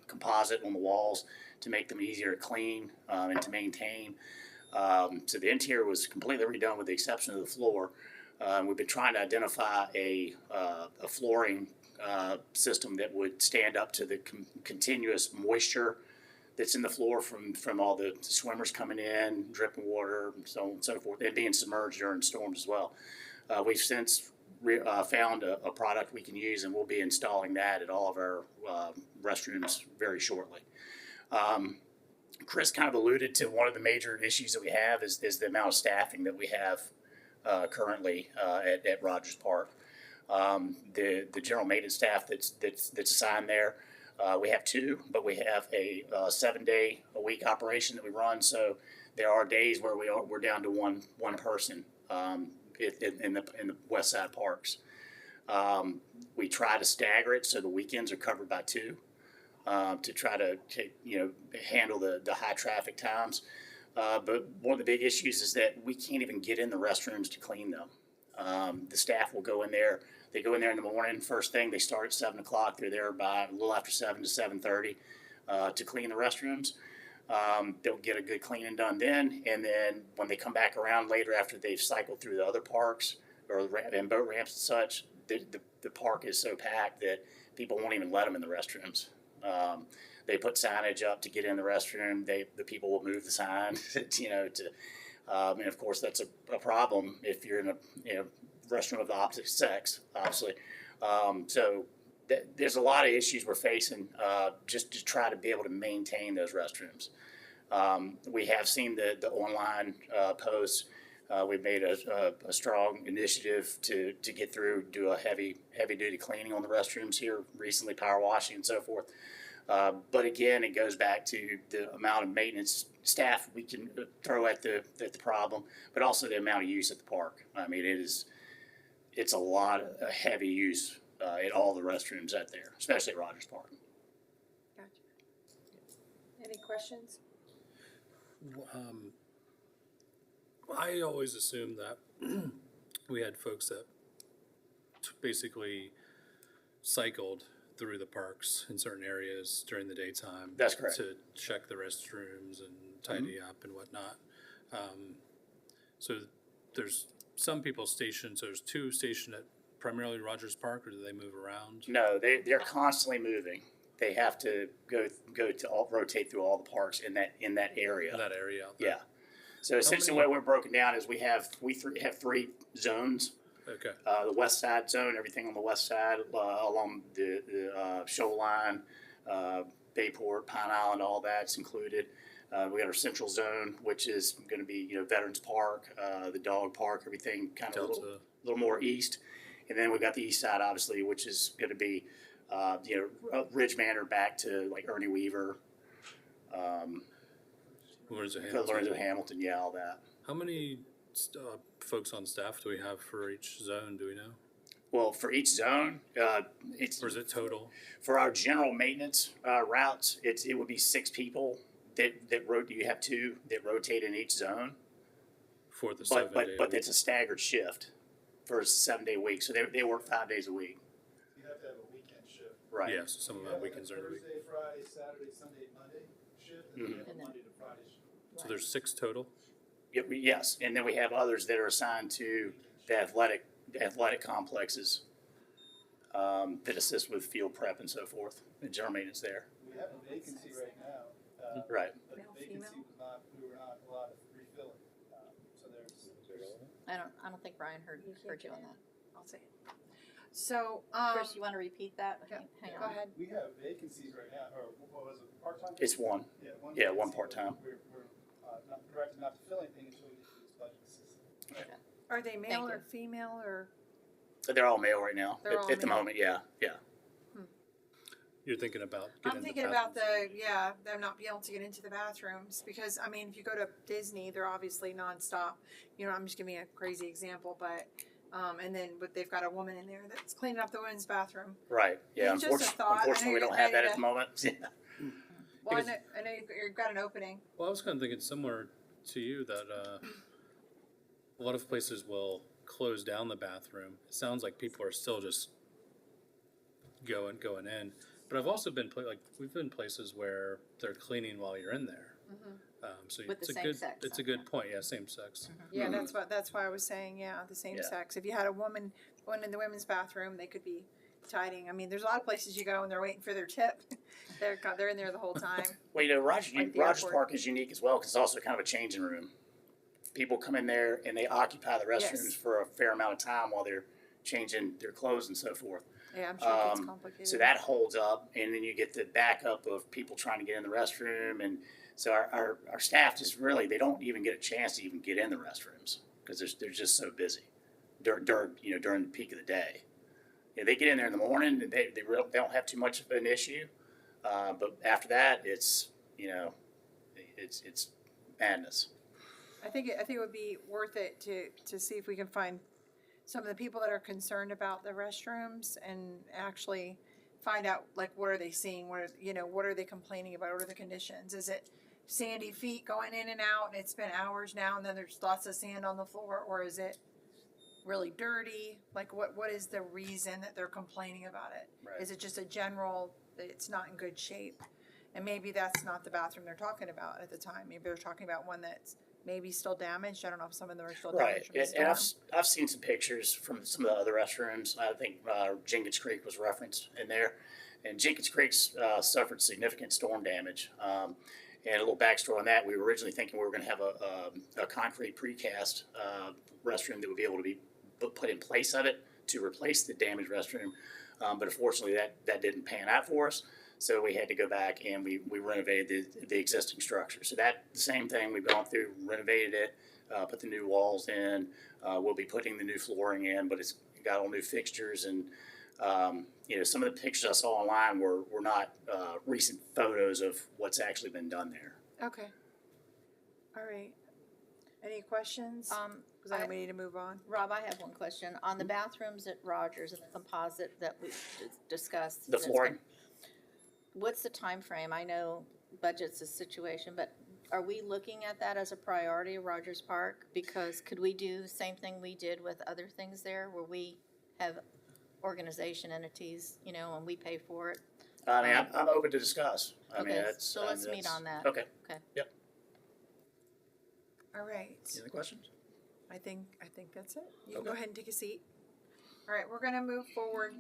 composite on the walls to make them easier to clean and to maintain. So the interior was completely redone with the exception of the floor. We've been trying to identify a flooring system that would stand up to the continuous moisture that's in the floor from all the swimmers coming in, dripping water, and so on and so forth, and being submerged during storms as well. We've since found a product we can use, and we'll be installing that at all of our restrooms very shortly. Chris kind of alluded to one of the major issues that we have is the amount of staffing that we have currently at Rogers Park. The general maintenance staff that's assigned there, we have two, but we have a 7-day-a-week operation that we run. So there are days where we're down to one person in the west side parks. We try to stagger it so the weekends are covered by two to try to handle the high traffic times. But one of the big issues is that we can't even get in the restrooms to clean them. The staff will go in there. They go in there in the morning. First thing, they start at 7 o'clock. They're there by a little after 7 to 7:30 to clean the restrooms. They'll get a good cleaning done then, and then when they come back around later after they've cycled through the other parks and boat ramps and such, the park is so packed that people won't even let them in the restrooms. They put signage up to get in the restroom. The people will move the sign, and of course that's a problem if you're in a restroom of the opposite sex, obviously. So there's a lot of issues we're facing just to try to be able to maintain those restrooms. We have seen the online posts. We've made a strong initiative to get through, do a heavy duty cleaning on the restrooms here recently, power washing and so forth. But again, it goes back to the amount of maintenance staff we can throw at the problem, but also the amount of use at the park. I mean, it's a lot of heavy use at all the restrooms out there, especially at Rogers Park.
Gotcha. Any questions?
I always assumed that we had folks that basically cycled through the parks in certain areas during the daytime.
That's correct.
To check the restrooms and tidy up and whatnot. So there's some people stationed, so there's two stationed at primarily Rogers Park, or do they move around?
No, they're constantly moving. They have to rotate through all the parks in that area.
In that area out there?
Yeah. So essentially, the way we're broken down is we have three zones.
Okay.
The west side zone, everything on the west side along the shoreline, Bayport, Pine Island, all that's included. We got our central zone, which is going to be, Veterans Park, the dog park, everything kind of a little more east. And then we've got the east side, obviously, which is going to be, Ridge Manor back to like Ernie Weaver, Lorenzo Hamilton, yeah, all that.
How many folks on staff do we have for each zone? Do we know?
Well, for each zone,
Or is it total?
for our general maintenance routes, it would be 6 people that you have 2 that rotate in each zone.
For the
But
7 day
but it's a staggered shift for a 7-day week, so they work 5 days a week.
You have to have a weekend shift.
Right.
Yeah, so some of
You
our
have like a
weekends are in the week.
Thursday, Friday, Saturday, Sunday, Monday shift, and then you have a Monday to Friday shift.
So there's 6 total?
Yes, and then we have others that are assigned to the athletic complexes that assist with field prep and so forth, and general maintenance there.
We have a vacancy right now.
Right.
But the vacancy we were not allowed to refill it. So there's.
I don't think Brian heard you on that.
I'll say it. So,
Chris, you wanna repeat that?
yeah,
Hang
go
on.
ahead.
We have vacancies right now, or what was it, part-time?
It's one.
Yeah,
one
vacancy,
part-time.
We're not directed not to fill anything until we get this budget system.
Are they male
Thank
or
you.
female or?
So they're all male right now
They're all
at the
male.
moment. Yeah.
You're thinking about
I'm thinking about them not being able to get into the bathrooms because, I mean, if you go to Disney, they're obviously nonstop. I'm just giving a crazy example, but, but they've got a woman in there that's cleaning up the women's bathroom.
Right. Yeah.
It's just a thought. I know
Unfortunately, we
you're
don't have that
ready
at the moment. Yeah.
Well,
Because-
I know you've got an opening.
Well, I was kind of thinking similar to you that a lot of places will close down the bathroom. It sounds like people are still just going in. But I've also been we've been places where they're cleaning while you're in there. So
With
it's
the
a
same
good
sex,
it's a good point. Yeah, same sex.
Yeah, that's why I was saying, the same
Yeah.
sex. If you had a woman going in the women's bathroom, they could be tidying. I mean, there's a lot of places you go and they're waiting for their tip. They're in there the whole time.
Well, Rogers
Like the
Rogers
airport.
Park is unique as well because it's also kind of a changing room. People come in there and they occupy the restrooms
Yes.
for a fair amount of time while they're changing their clothes and so forth.
Yeah, I'm sure it gets complicated.
So that holds up, and then you get the backup of people trying to get in the restroom, and so our staff just really they don't even get a chance to even get in the restrooms because they're just so busy during the peak of the day. Yeah, they get in there in the morning, and they don't have too much of an issue, but after that it's madness.
I think it would be worth it to see if we can find some of the people that are concerned about the restrooms and actually find out like what are they seeing, what are they complaining about, what are the conditions? Is it sandy feet going in and out and it's been hours now and then there's lots of sand on the floor, or is it really dirty? Like what is the reason that they're complaining about it?
Right.
Is it just a general that it's not in good shape? And maybe that's not the bathroom they're talking about at the time. Maybe they're talking about one that's maybe still damaged. I don't know if some of them are still
Right,
damaged from the
and
storm.
I've seen some pictures from some of the other restrooms. I think Jenkins Creek was referenced in there, and Jenkins Creek's suffered significant storm damage. And a little backstory on that: we were originally thinking we were going to have a concrete precast restroom that would be able to be put in place of it to replace the damaged restroom, but unfortunately that didn't pan out for us. So we had to go back and we renovated the existing structure. So that the same thing we've gone through, renovated it, put the new walls in. We'll be putting the new flooring in, but it's got all new fixtures and some of the pictures I saw online were not recent photos of what's actually been done there.
Okay. All right. Any questions? Because I know we need to move on.
Rob, I have one question. On the bathrooms at Rogers and the composite that we discussed.
The flooring.
What's the time frame? I know budget's a situation, but are we looking at that as a priority, Rogers Park? Because could we do the same thing we did with other things there, where we have organization entities, and we pay for it?
I mean, I'm open to discuss. I mean,
Okay,
that's,
so let's meet on that.
Okay.
Okay.
Yep.
All right.
Any other questions?
I think that's it. You can
Okay.
go ahead and take a seat. All right, we're gonna move forward.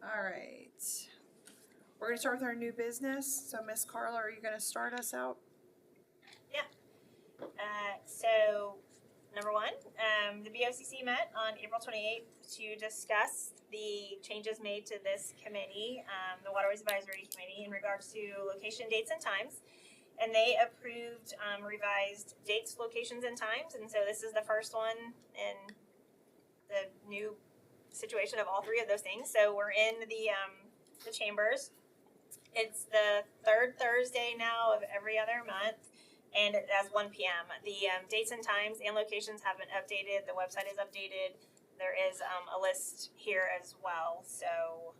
All right. We're gonna start with our new business. So Miss Carla, are you gonna start us out?
So number one, the BOCC met on April 28th to discuss the changes made to this committee, the Waterways Advisory Committee, in regards to location, dates, and times. And they approved revised dates, locations, and times. And so this is the first one in the new situation of all three of those things. So we're in the chambers. It's the third Thursday now of every other month, and as 1 p.m. The dates and times and locations have been updated. The website is updated. There is a list here as well. So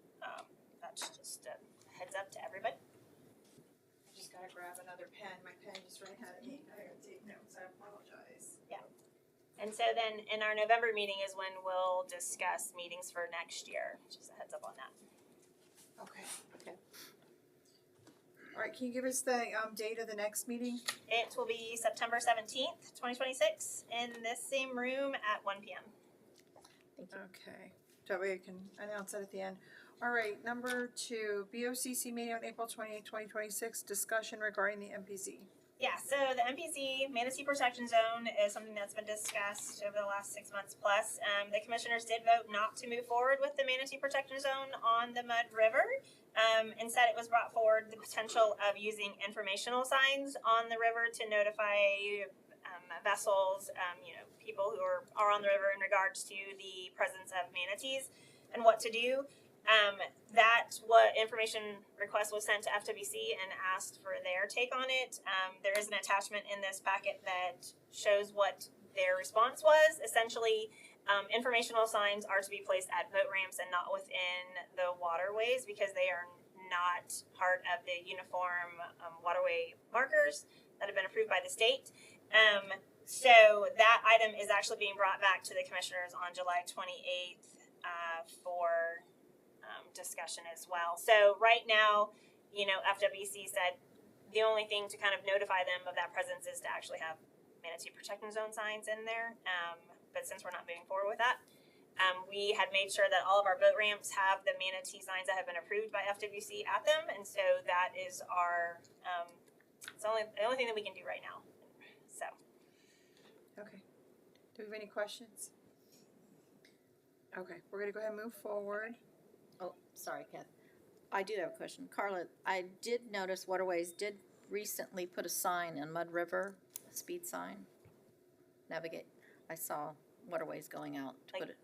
that's just a heads up to everybody.
I just gotta grab another pen. My pen just ran out of ink. I gotta take notes. I apologize.
And so then in our November meeting is when we'll discuss meetings for next year. Just a heads up on that.
Okay.
Okay.
All right, can you give us the date of the next meeting?
It will be September 17th, 2026 in this same room at 1 p.m.
Okay, that way I can announce it at the end. All right, number 2, BOCC meeting on April 28th, 2026, discussion regarding the MPZ.
Yeah, so the MPZ Manatee Protection Zone is something that's been discussed over the last 6 months plus. The commissioners did vote not to move forward with the Manatee Protection Zone on the Mud River. Instead, it was brought forward the potential of using informational signs on the river to notify vessels, people who are on the river in regards to the presence of manatees and what to do. What information request was sent to FWC and asked for their take on it. There is an attachment in this packet that shows what their response was. Essentially, informational signs are to be placed at boat ramps and not within the waterways because they are not part of the uniform waterway markers that have been approved by the state. So that item is actually being brought back to the commissioners on July 28th for discussion as well. So right now, FWC said the only thing to kind of notify them of that presence is to actually have Manatee Protection Zone signs in there. But since we're not moving forward with that, we had made sure that all of our boat ramps have the manatee signs that have been approved by FWC at them, and so that is our it's the only thing that we can do right now. So
Okay. Do we have any questions? Okay, we're gonna go ahead and move forward.
Oh, sorry, Kath. I do have a question. Carla, I did notice Waterways did recently put a sign in Mud River, a speed sign. Navigate. I saw Waterways going out to put it.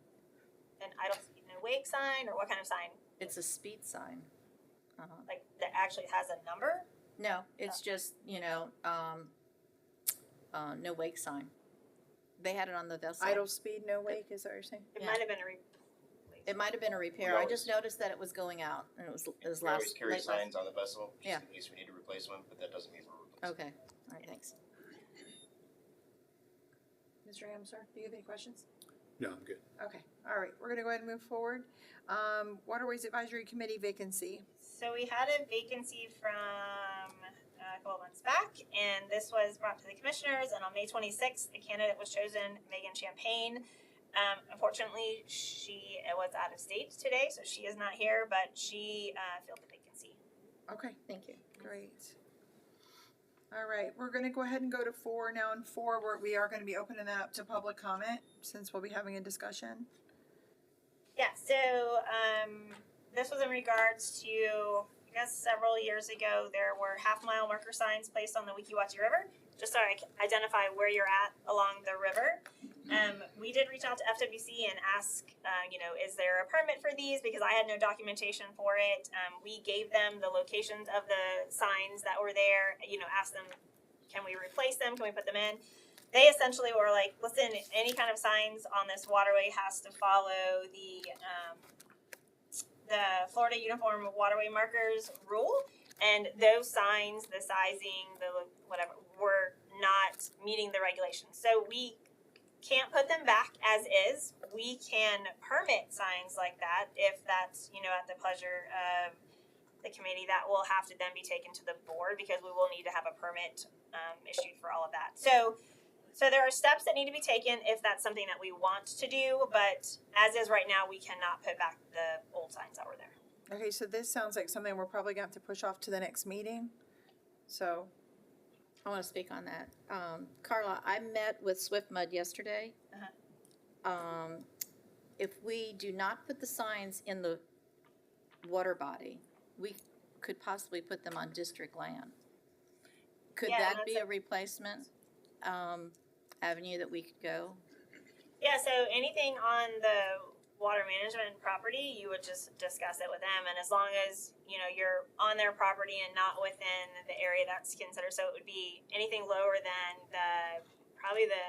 an idle speed no wake sign, or what kind of sign?
It's a speed sign.
Like that actually has a number?
No, it's just, no wake sign. They had it on the vessel.
Idle speed, no wake, is that what you're saying?
It
Yeah.
might have been
It might have been a repair. I just noticed that it was going out, and it was
We always
last.
carry
late last-
signs on the vessel, just
Yeah.
in case we need to replace one, but that doesn't mean we're replacing.
Okay, all right, thanks.
Mr. Amsar, do you have any questions?
No, I'm good.
Okay, all right, we're gonna go ahead and move forward. Waterways Advisory Committee vacancy.
So we had a vacancy from a couple of months back, and this was brought to the commissioners, and on May 26th, the candidate was chosen, Megan Champagne. Unfortunately, she was out of state today, so she is not here, but she filled the vacancy.
Okay,
Thank you.
great. All right, we're gonna go ahead and go to 4 now, and 4, we are gonna be opening that up to public comment, since we'll be having a discussion.
Yeah, so this was in regards to, I guess several years ago, there were half-mile marker signs placed on the Weeki River, just so I can identify where you're at along the river. We did reach out to FWC and ask, is there a permit for these? Because I had no documentation for it. We gave them the locations of the signs that were there, asked them, can we replace them? Can we put them in? They essentially were like, listen, any kind of signs on this waterway has to follow the Florida Uniform Waterway Markers rule. And those signs, the sizing, the whatever, were not meeting the regulations. So we can't put them back as is. We can permit signs like that if that's, at the pleasure of the committee. That will have to then be taken to the board because we will need to have a permit issued for all of that. So there are steps that need to be taken if that's something that we want to do, but as is right now, we cannot put back the old signs that were there.
Okay, so this sounds like something we're probably gonna have to push off to the next meeting, so.
I want to speak on that. Carla, I met with Swift Mud yesterday. If we do not put the signs in the water body, we could possibly put them on district land. Could
Yeah,
that be a replacement avenue that we could go?
Yeah, so anything on the water management property, you would just discuss it with them, and as long as, you know, you're on their property and not within the area that's considered, so it would be anything lower than probably the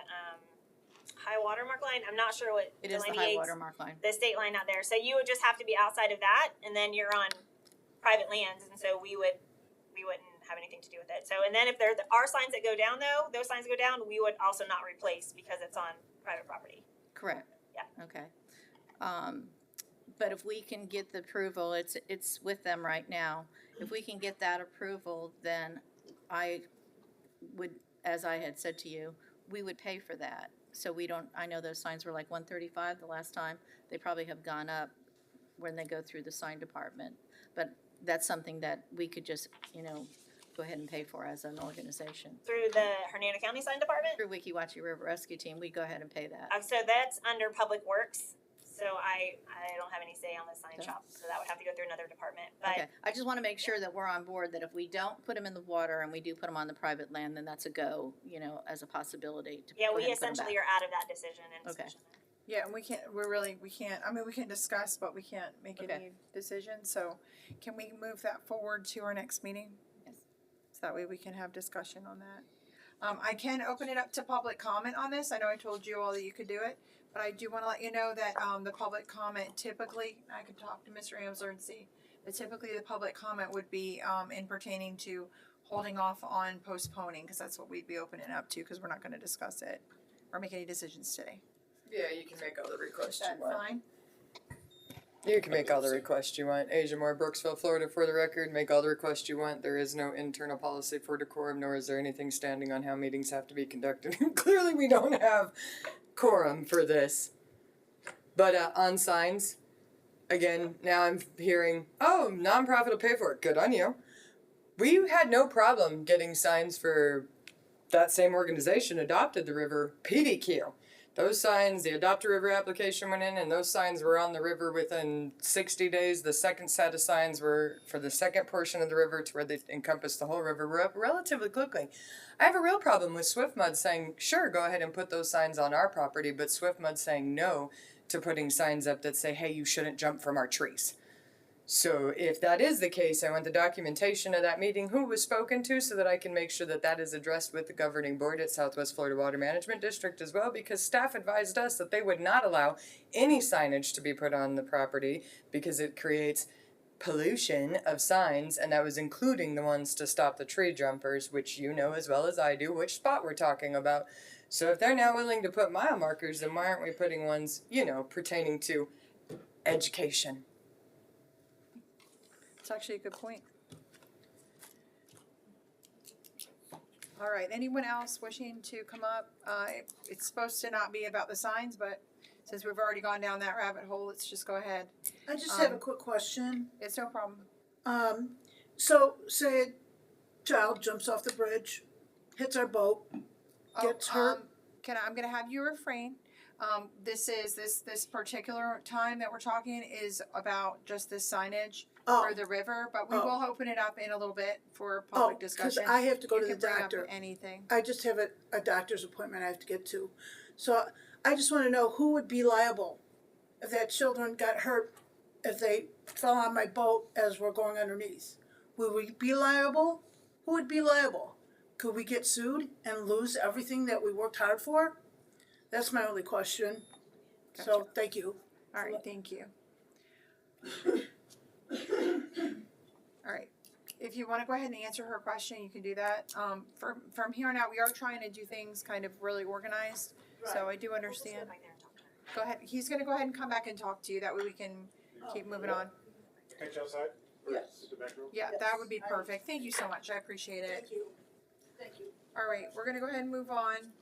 high water mark line. I'm not sure what
It is the high
delineates
water mark line.
the state line out there, so you would just have to be outside of that, and then you're on private lands, and so we wouldn't have anything to do with it. So, and then if there are signs that go down though, those signs go down, we would also not replace because it's on private property.
Correct.
Yeah.
Okay. But if we can get the approval, it's with them right now. If we can get that approval, then I would, as I had said to you, we would pay for that. So we don't, I know those signs were like $135 the last time. They probably have gone up when they go through the sign department. But that's something that we could just, you know, go ahead and pay for as an organization.
Through the Hernando County Sign Department?
Through Weeki Wachee River Rescue Team, we go ahead and pay that.
So that's under Public Works, so I don't have any say on the sign
Okay.
shop, so that would have to go through another department. But
Okay, I just want to make sure that we're on board, that if we don't put them in the water and we do put them on the private land, then that's a go, you know, as a possibility to
yeah,
go
we
ahead and put 'em
essentially
back.
are out of that decision and
Okay.
discussion.
Yeah, and we can't, I mean, we can discuss, but we can't make
Okay.
any decisions, so can we move that forward to our next meeting?
Yes.
So that way we can have discussion on that. I can open it up to public comment on this, I know I told you all that you could do it, but I do wanna let you know that, the public comment typically, I could talk to Mr. Amsler and see, but typically the public comment would be, in pertaining to holding off on postponing, cause that's what we'd be opening up to, cause we're not gonna discuss it or make any decisions today.
Yeah, you can make all the requests
Is
you
that
want.
fine?
You can make all the requests you want. Asia Moore, Brooksville, Florida, for the record, make all the requests you want. There is no internal policy for decorum, nor is there anything standing on how meetings have to be conducted. Clearly, we don't have quorum for this. But on signs, again, now I'm hearing, oh, nonprofit will pay for it. Good on you. We had no problem getting signs for that same organization adopted the river PDQ. Those signs, the Adopt a River application went in, and those signs were on the river within 60 days. The second set of signs were for the second portion of the river to where they encompassed the whole river relatively quickly. I have a real problem with Swift Mud saying, sure, go ahead and put those signs on our property, but Swift Mud saying no to putting signs up that say, hey, you shouldn't jump from our trees. So if that is the case, I want the documentation of that meeting, who was spoken to, so that I can make sure that that is addressed with the governing board at Southwest Florida Water Management District as well, because staff advised us that they would not allow any signage to be put on the property because it creates pollution of signs, and that was including the ones to stop the tree jumpers, which you know as well as I do which spot we're talking about. So if they're now willing to put mile markers, then why aren't we putting ones, you know, pertaining to education?
It's actually a good point. All right, anyone else wishing to come up? It's supposed to not be about the signs, but since we've already gone down that rabbit hole, let's just go ahead.
I just have a quick question.
It's no problem.
So say a child jumps off the bridge, hits our boat, gets hurt.
I'm gonna have you refrain. This particular time that we're talking is about just this signage for the river, but we will open it up in a little bit for public discussion.
Because I have to go
You
to the
can bring up
doctor.
anything.
I just have a doctor's appointment I have to get to. So I just wanna know who would be liable if that children got hurt, if they fell on my boat as we're going underneath. Will we be liable? Who would be liable? Could we get sued and lose everything that we worked hard for? That's my only question. So, thank you.
All right, thank you. All right, if you wanna go ahead and answer her question, you can do that. From here on out, we are trying to do things kind of really organized, so I do understand. Go ahead, he's gonna go ahead and come back and talk to you, that way we can keep moving on.
Catch you outside?
Yes.
The back room?
Yeah, that would be perfect, thank you so much, I appreciate it.
Thank you. Thank you.
All right, we're gonna go ahead and move on.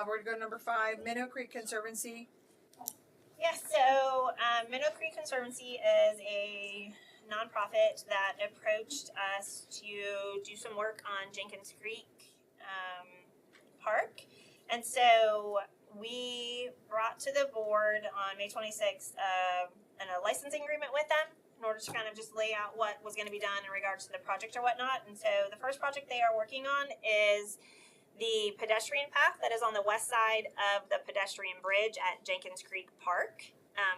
We're gonna go to number 5, Minnow Creek Conservancy.
Yeah, so Minnow Creek Conservancy is a nonprofit that approached us to do some work on Jenkins Creek. Park. And so we brought to the board on May 26th a licensing agreement with them in order to kind of just lay out what was going to be done in regards to the project or whatnot. And so the first project they are working on is the pedestrian path that is on the west side of the pedestrian bridge at Jenkins Creek Park.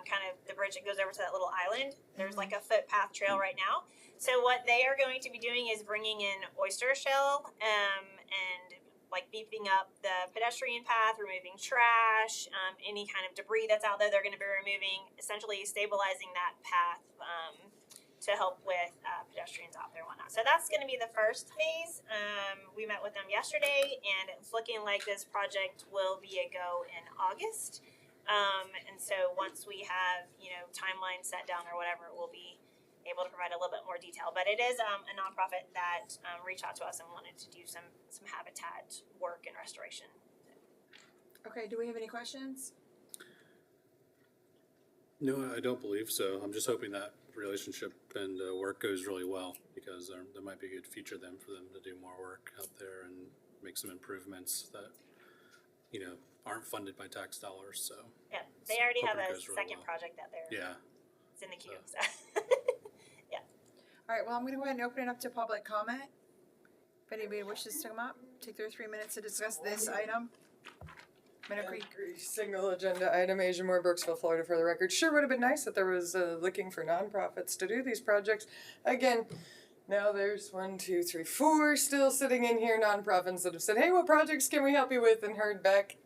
Kind of the bridge that goes over to that little island. There's like a footpath trail right now. So what they are going to be doing is bringing in oyster shell and like beefing up the pedestrian path, removing trash, any kind of debris that's out there. They're going to be removing, essentially stabilizing that path to help with pedestrians out there and whatnot. So that's going to be the first phase. We met with them yesterday, and it's looking like this project will be a go in August. And so once we have, timelines set down or whatever, we'll be able to provide a little bit more detail. But it is a nonprofit that reached out to us and wanted to do some habitat work and restoration.
Okay, do we have any questions?
No, I don't believe so. I'm just hoping that relationship and work goes really well, because there might be a good future then for them to do more work out there and make some improvements that, aren't funded by tax dollars. So
Yeah, they already have
Hope it
a
goes really
second
well.
project that it's in the queue. So.
All right, well, I'm going to go ahead and open it up to public comment. If anybody wishes to come up, take their 3 minutes to discuss this item. Meadow Creek.
Single agenda item, Asia Moore, Brooksville, Florida, for the record. Sure would have been nice that there was looking for nonprofits to do these projects. Again, now there's 1, 2, 3, 4 still sitting in here, nonprofits that have said, hey, what projects can we help you with? And heard back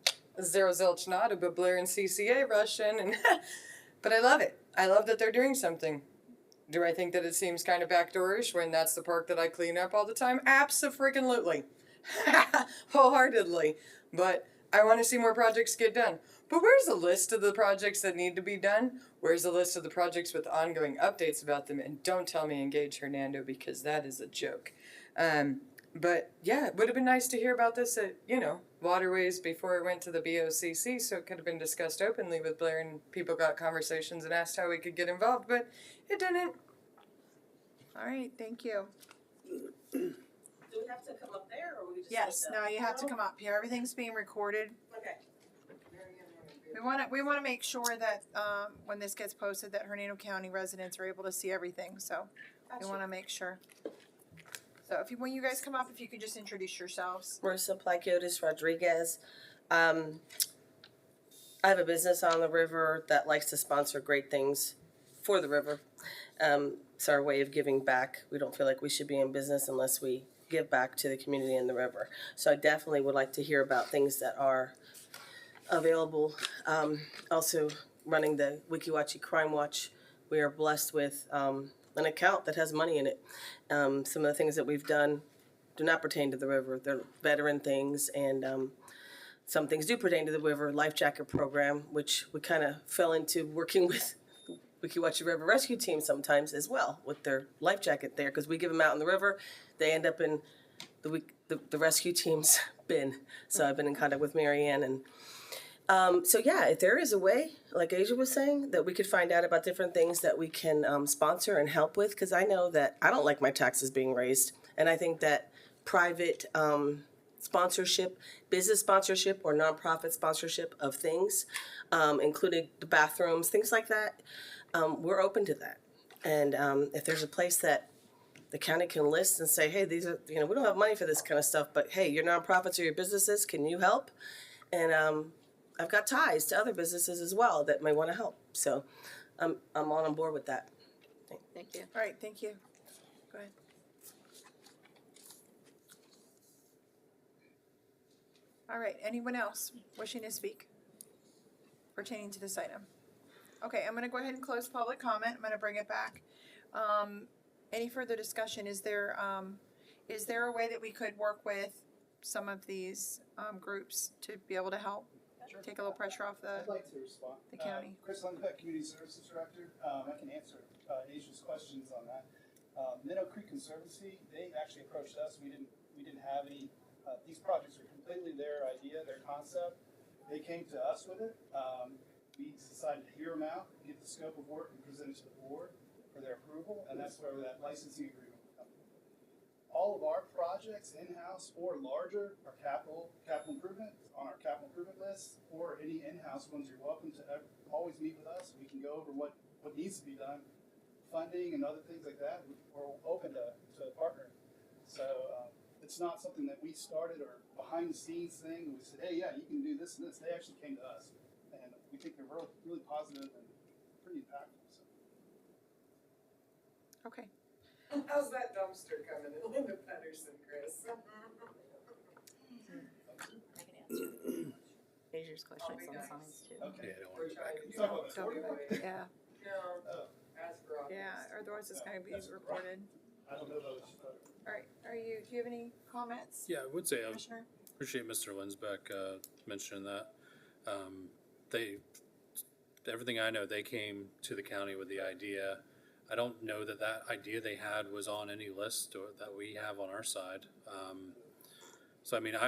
zero zilch nada, but Blair and CCA rush in. And but I love it. I love that they're doing something. Do I think that it seems kind of backdoorish when that's the park that I clean up all the time? Abso-freaking-lutely. Wholeheartedly. But I want to see more projects get done. But where's the list of the projects that need to be done? Where's the list of the projects with ongoing updates about them? And don't tell me Engage Hernando, because that is a joke. But yeah, it would have been nice to hear about this at, Waterways before it went to the BOCC, so it could have been discussed openly with Blair and people got conversations and asked how we could get involved, but it didn't.
All right, thank you.
Do we have to come up there, or we just?
Yes, no, you have to come up here. Everything's being recorded.
Okay.
We want to make sure that when this gets posted, that Hernando County residents are able to see everything. So we want to make sure. So when you guys come up, if you could just introduce yourselves.
Marissa Plakiotis Rodriguez. I have a business on the river that likes to sponsor great things for the river. It's our way of giving back. We don't feel like we should be in business unless we give back to the community and the river. So I definitely would like to hear about things that are available. Also running the Wikiwachi Crime Watch. We are blessed with an account that has money in it. Some of the things that we've done do not pertain to the river. They're veteran things, and some things do pertain to the river. Life jacket program, which we kind of fell into working with Wikiwachi River Rescue Team sometimes as well with their life jacket there, because we give them out in the river, they end up in the rescue team's bin. So I've been in contact with Marianne, and so yeah, if there is a way, like Asia was saying, that we could find out about different things that we can sponsor and help with, because I know that I don't like my taxes being raised, and I think that private sponsorship, business sponsorship, or nonprofit sponsorship of things, including the bathrooms, things like that, we're open to that. And if there's a place that the county can list and say, hey, these are, we don't have money for this kind of stuff, but hey, your nonprofits or your businesses, can you help? And I've got ties to other businesses as well that may want to help. So I'm on board with that.
Thank you.
All right, thank you. Go ahead. All right, anyone else wishing to speak pertaining to this item? Okay, I'm going to go ahead and close public comment. I'm going to bring it back. Any further discussion? Is there a way that we could work with some of these groups to be able to help take a little pressure off
I'd like to respond.
the county?
Chris Lundbeck, Community Services Director. I can answer Asia's questions on that. Meadow Creek Conservancy, they actually approached us. We didn't have any. These projects are completely their idea, their concept. They came to us with it. We decided to hear them out, get the scope of work, and present it to the board for their approval, and that's where that licensing agreement will come from. all of our projects in-house or larger are capital improvement on our capital improvement list, or any in-house ones, you're welcome to always meet with us. We can go over what needs to be done, funding and other things like that. We're open to partnering. So it's not something that we started or behind the scenes thing. We said, hey, yeah, you can do this and this. They actually came to us, and we think they're really, really positive and pretty impactful. So.
Okay. How's that dumpster coming in Linda Pedersen, Chris?
I can answer Asia's questions on signs too.
Okay.
Yeah, I don't
We're
want to
trying
back
to
and
do
Talk
all
about
the
the
way.
Yeah,
Oh,
Ask for all
yeah,
this.
otherwise it's gonna be recorded.
I don't know those.
All right, do you have any comments,
Yeah, I would say I
Commissioner?
appreciate Mr. Linsbeck mentioning that. Everything I know, they came to the county with the idea. I don't know that idea they had was on any list or that we have on our side. So I mean, I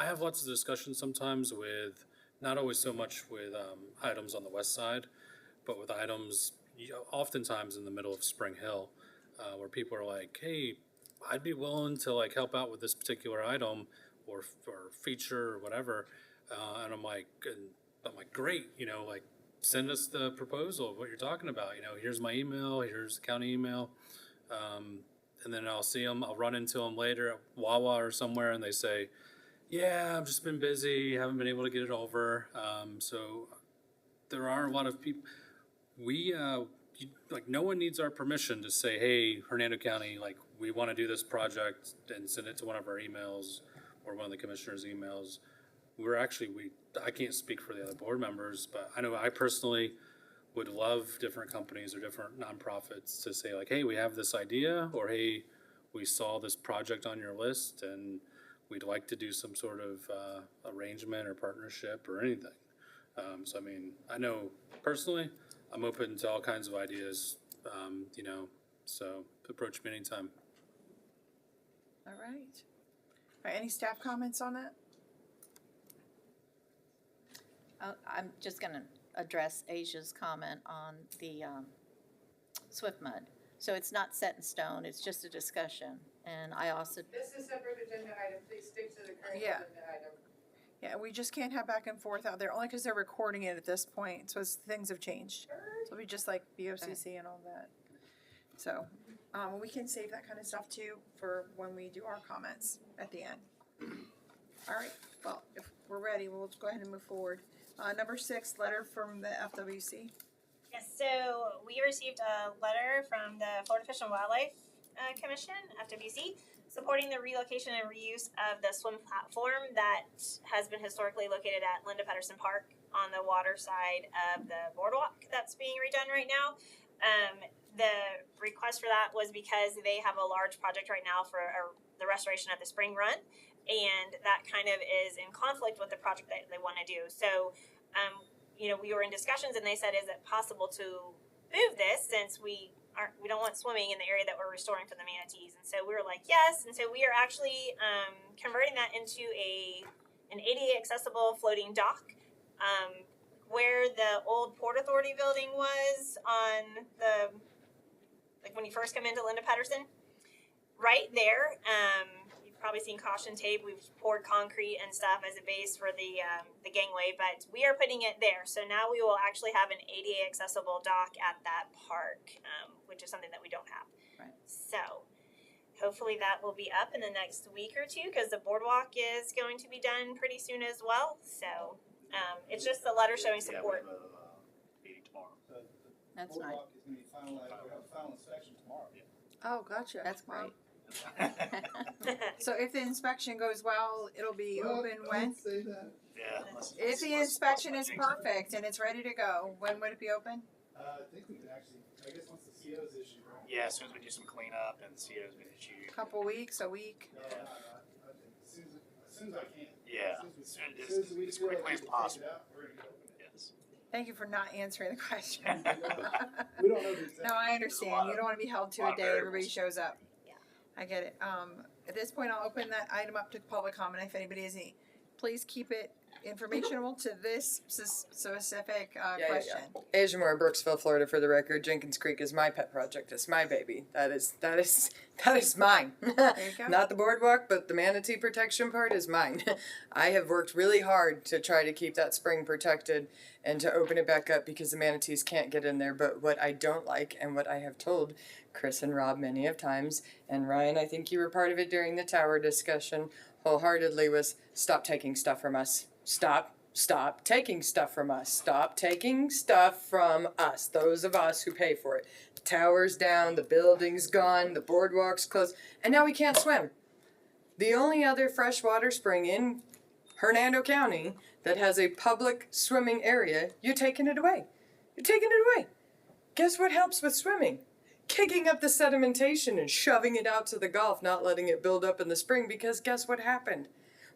have lots of discussions sometimes with, not always so much with items on the west side, but with items oftentimes in the middle of Spring Hill, where people are like, hey, I'd be willing to like help out with this particular item or feature or whatever. And I'm like, great, like send us the proposal of what you're talking about. Here's my email, here's the county email. And then I'll see them, I'll run into them later at Wawa or somewhere, and they say, yeah, I've just been busy, haven't been able to get it over. So there are a lot of people, no one needs our permission to say, hey, Hernando County, we want to do this project and send it to one of our emails or one of the commissioners' emails. I can't speak for the other board members, but I know I personally would love different companies or different nonprofits to say hey, we have this idea, or hey, we saw this project on your list and we'd like to do some sort of arrangement or partnership or anything. So I mean, I know personally, I'm open to all kinds of ideas, so approach me anytime.
All right. All right, any staff comments on that?
I'm just gonna address Asia's comment on the Swift Mud. So it's not set in stone, it's just a discussion. And I also,
This is a separate agenda item, please stick to the current
Yeah.
agenda item.
Yeah, we just can't have back and forth out there, only because they're recording it at this point, so things have changed. So it'll be just like BOCC and all that. So, we can save that kind of stuff too for when we do our comments at the end. All right, well, if we're ready, we'll go ahead and move forward. Number 6, letter from the FWC.
Yes, so we received a letter from the Florida Fish and Wildlife Commission, FWC, supporting the relocation and reuse of the swim platform that has been historically located at Linda Pedersen Park on the water side of the boardwalk that's being redone right now. The request for that was because they have a large project right now for the restoration of the spring run, and that kind of is in conflict with the project that they want to do. So, we were in discussions, and they said, is it possible to move this since we don't want swimming in the area that we're restoring for the manatees? And so we were like, yes. And so we are actually converting that into an ADA accessible floating dock, where the old Port Authority building was on the, when you first come into Linda Pedersen, right there. You've probably seen caution tape. We've poured concrete and stuff as a base for the gangway, but we are putting it there. So now we will actually have an ADA accessible dock at that park, which is something that we don't have.
Right.
So hopefully that will be up in the next week or two, because the boardwalk is going to be done pretty soon as well. So it's just a letter showing support.
Yeah, we have a meeting tomorrow.
That's
boardwalk is going to be finalized. We'll have a final inspection tomorrow.
Oh, gotcha.
That's
Wow.
great.
So if the inspection goes well, it'll be open when?
Say that.
Yeah.
If the inspection is perfect and it's ready to go, when would it be open?
I think we can actually, I guess once the CO is issued, right?
Yeah, as soon as we do some cleanup and CO's been issued.
Couple weeks, a week?
No, no, I think as soon as I can.
Yeah.
As soon as we
As
feel
quickly
like
as
we can take
possible.
it out, we're gonna get open.
Yes.
Thank you for not answering the question.
We don't know the exact.
No, I understand. You don't want to be held to
lot
a
of
day, everybody
variables.
shows up.
Yeah.
I get it. At this point, I'll open that item up to public comment if anybody has any. Please keep it informational to this specific
Yeah.
question.
Asia Moore, Brooksville, Florida, for the record. Jenkins Creek is my pet project. It's my baby. That is mine.
There you go.
Not the boardwalk, but the manatee protection part is mine. I have worked really hard to try to keep that spring protected and to open it back up because the manatees can't get in there. But what I don't like, and what I have told Chris and Rob many of times, and Ryan, I think you were part of it during the tower discussion wholeheartedly, was stop taking stuff from us. Stop taking stuff from us. Stop taking stuff from us, those of us who pay for it. The tower's down, the building's gone, the boardwalk's closed, and now we can't swim. The only other freshwater spring in Hernando County that has a public swimming area, you're taking it away. You're taking it away. Guess what helps with swimming? Kicking up the sedimentation and shoving it out to the Gulf, not letting it build up in the spring, because guess what happened?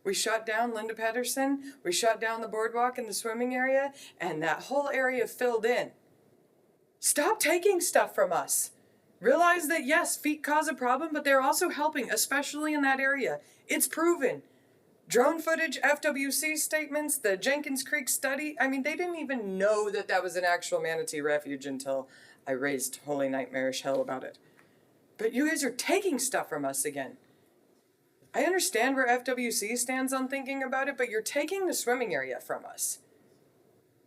We shut down Linda Pedersen, we shut down the boardwalk and the swimming area, and that whole area filled in. Stop taking stuff from us. Realize that yes, feet cause a problem, but they're also helping, especially in that area. It's proven. Drone footage, FWC statements, the Jenkins Creek study, I mean, they didn't even know that that was an actual manatee refuge until I raised holy nightmarish hell about it. But you guys are taking stuff from us again. I understand where FWC stands on thinking about it, but you're taking the swimming area from us.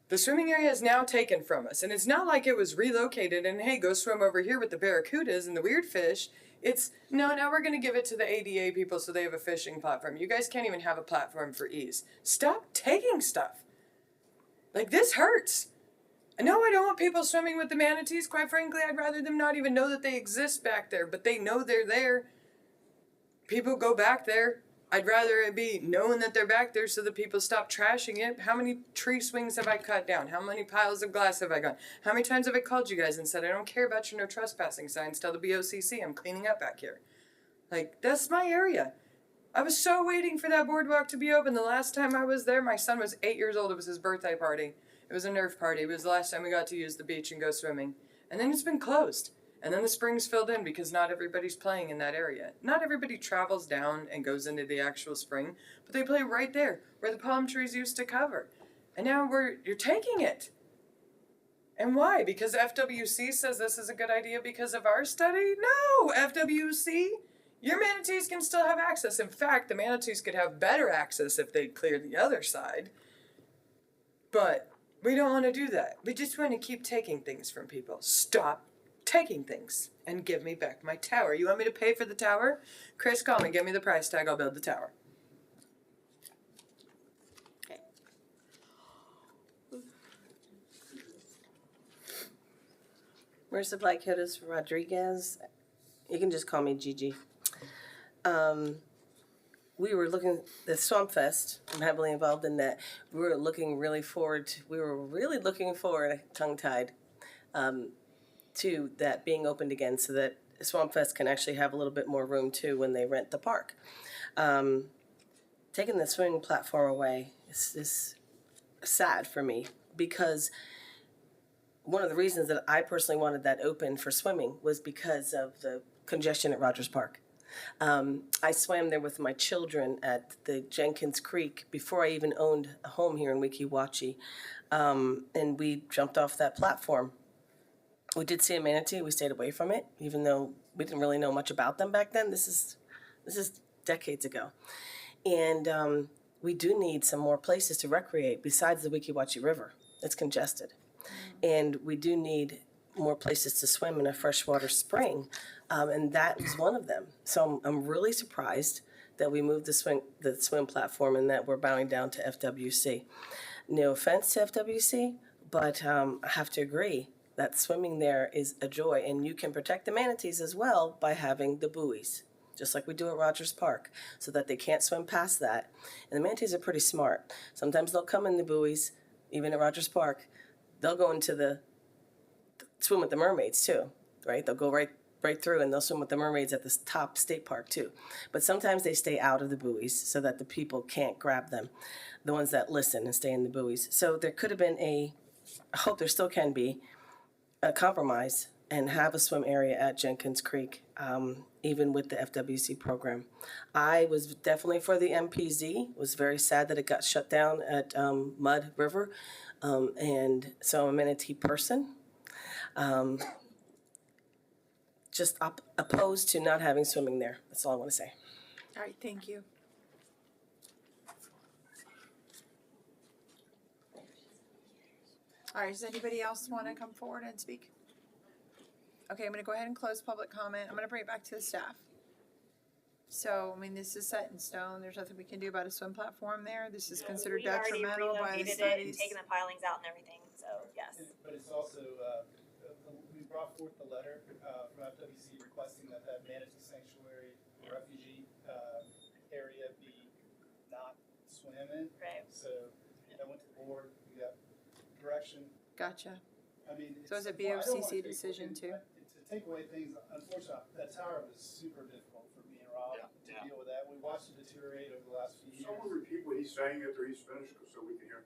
The swimming area is now taken from us, and it's not like it was relocated and, hey, go swim over here with the barracudas and the weird fish. It's, no, now we're going to give it to the ADA people so they have a fishing platform. You guys can't even have a platform for ease. Stop taking stuff. Like, this hurts. I know I don't want people swimming with the manatees. Quite frankly, I'd rather them not even know that they exist back there, but they know they're there. People go back there. I'd rather it be known that they're back there so that people stop trashing it. How many tree swings have I cut down? How many piles of glass have I gone? How many times have I called you guys and said, I don't care about your no trespassing signs, tell the BOCC I'm cleaning up back here. Like, that's my area. I was so waiting for that boardwalk to be open. The last time I was there, my son was 8 years old. It was his birthday party. It was a Nerf party. It was the last time we got to use the beach and go swimming. And then it's been closed. And then the springs filled in because not everybody's playing in that area. Not everybody travels down and goes into the actual spring, but they play right there where the palm trees used to cover. And now you're taking it. And why? Because FWC says this is a good idea because of our study? No, FWC, your manatees can still have access. In fact, the manatees could have better access if they'd clear the other side. But we don't want to do that. We just want to keep taking things from people. Stop taking things and give me back my tower. You want me to pay for the tower? Chris, call me. Give me the price tag. I'll build the tower.
Okay.
Marissa Blackhoodis Rodriguez. You can just call me Gigi. We were looking, the Swamp Fest, I'm heavily involved in that. We were really looking forward, tongue-tied, to that being opened again so that Swamp Fest can actually have a little bit more room too when they rent the park. Taking the swimming platform away is sad for me because one of the reasons that I personally wanted that open for swimming was because of the congestion at Rogers Park. I swam there with my children at the Jenkins Creek before I even owned a home here in Weeki Wachee, and we jumped off that platform. We did see a manatee. We stayed away from it, even though we didn't really know much about them back then. This is decades ago, and we do need some more places to recreate besides the Weeki Wachee River. It's congested, and we do need more places to swim in a freshwater spring, and that was one of them. So I'm really surprised that we moved the swim platform and that we're bowing down to FWC. No offense to FWC, but I have to agree that swimming there is a joy, and you can protect the manatees as well by having the buoys, just like we do at Rogers Park, so that they can't swim past that. And the manatees are pretty smart. Sometimes they'll come in the buoys, even at Rogers Park. They'll go into swim with the mermaids too, right? They'll go right through and they'll swim with the mermaids at the top state park too. But sometimes they stay out of the buoys so that the people can't grab them, the ones that listen and stay in the buoys. So there could have been I hope there still can be, a compromise and have a swim area at Jenkins Creek, even with the FWC program. I was definitely for the MPZ, was very sad that it got shut down at Mud River, and so I'm a manatee person. Just opposed to not having swimming there. That's all I want to say.
All right, thank you. All right, does anybody else want to come forward and speak? Okay, I'm gonna go ahead and close public comment. I'm gonna bring it back to the staff. So, I mean, this is set in stone. There's nothing we can do about a swim platform there. This is considered detrimental by the
We've already relocated it and
studies.
taken the pilings out and everything, so yes.
But it's also, we brought forth the letter from FWC requesting that manatee sanctuary refugee area be not swim in.
Right.
So I went to the board, we got direction.
Gotcha.
I mean,
So it's a
well, I don't wanna
BOCC
take-
decision too?
To take away things, unfortunately, that tower was super difficult for me and Rob to deal with that. We watched it deteriorate over the last few years.
Someone repeat what he's saying after he's finished, so we can hear.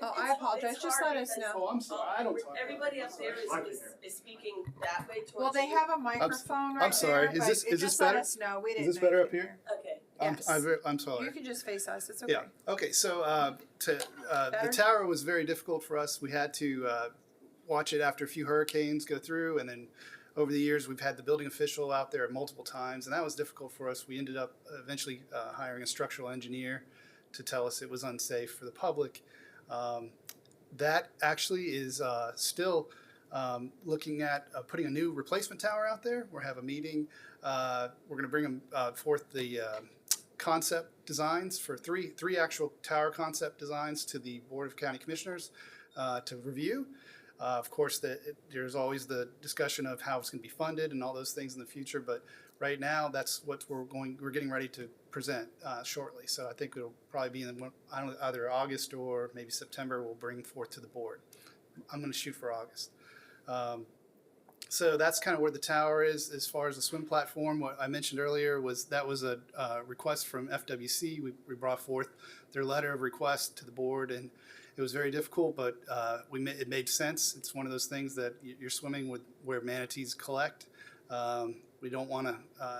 Oh, I apologize. Just let us know.
Oh, I'm sorry, I don't talk.
Everybody
about
up
it.
there
I'm sorry.
is speaking that way towards
Well, they
you.
have a microphone right
I'm sorry.
there,
Is
but
this-
it
is this
just let
better?
us know. We
Is
didn't
this
know
better
you
up
could
Okay.
Yes.
I'm sorry.
You can just face us. It's okay.
Yeah. Okay. So the
Better?
tower was very difficult for us. We had to watch it after a few hurricanes go through, and then over the years we've had the building official out there multiple times, and that was difficult for us. We ended up eventually hiring a structural engineer to tell us it was unsafe for the public. That actually is still looking at putting a new replacement tower out there. We'll have a meeting. We're going to bring forth the concept designs for three actual tower concept designs to the Board of County Commissioners to review. Of course, there's always the discussion of how it's going to be funded and all those things in the future. But right now, that's what we're getting ready to present shortly. So I think it'll probably be in either August or maybe September. We'll bring forth to the board. I'm going to shoot for August. So that's kind of where the tower is. As far as the swim platform, what I mentioned earlier was a request from FWC. We brought forth their letter of request to the board, and it was very difficult, but it made sense. It's one of those things that you're swimming with where manatees collect. We don't want to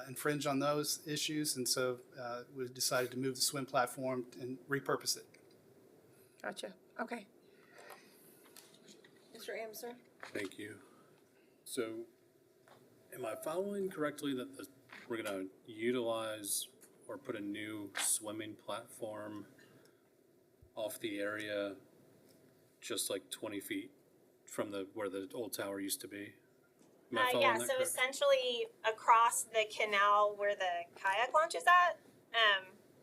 infringe on those issues, and so we decided to move the swim platform and repurpose it.
Gotcha. Okay. Mr. Amser?
Thank you. So, am I following correctly that we're gonna utilize or put a new swimming platform off the area just like 20 feet from where the old tower used to be? Am I following
Yeah,
that
so
correct?
essentially across the canal where the kayak launch is at.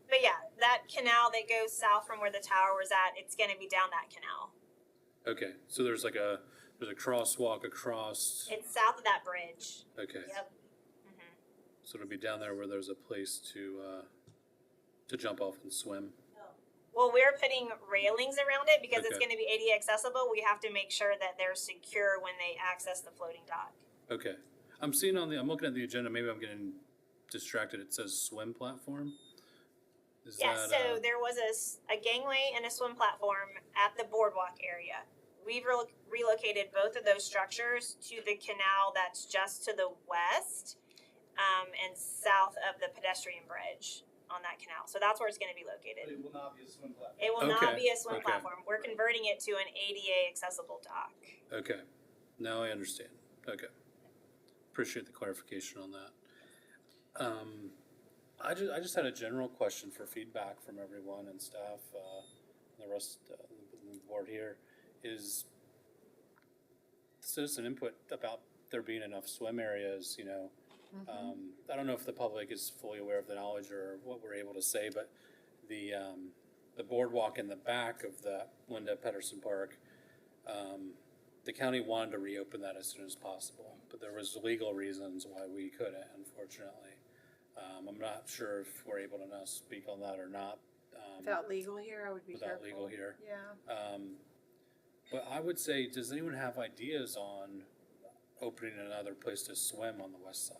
But yeah, that canal that goes south from where the tower was at, it's gonna be down that canal.
Okay, so there's a crosswalk across.
It's south of that bridge.
Okay.
Yep.
So it'll be down there where there's a place to jump off and swim.
Well, we're putting railings around it because it's
Okay.
gonna be ADA accessible. We have to make sure that they're secure when they access the floating dock.
Okay. I'm looking at the agenda, maybe I'm getting distracted. It says swim platform. Is
Yeah,
that,
so there was a gangway and a swim platform at the boardwalk area. We've relocated both of those structures to the canal that's just to the west and south of the pedestrian bridge on that canal. So that's where it's going to be
But
located.
it will not be a swim platform.
It will not
Okay,
be a swim
okay.
platform. We're converting it to an ADA accessible dock.
Okay, now I understand. Okay. Appreciate the clarification on that. I just had a general question for feedback from everyone and staff, and the rest of the board here, is citizen input about there being enough swim areas, you know. I don't know if the public is fully aware of the knowledge or what we're able to say, but the boardwalk in the back of the Linda Pedersen Park, the county wanted to reopen that as soon as possible, but there was legal reasons why we couldn't, unfortunately. I'm not sure if we're able to now speak on that or not.
Without legal here, I would be
Without
careful.
legal here.
Yeah.
But I would say, does anyone have ideas on opening another place to swim on the west side?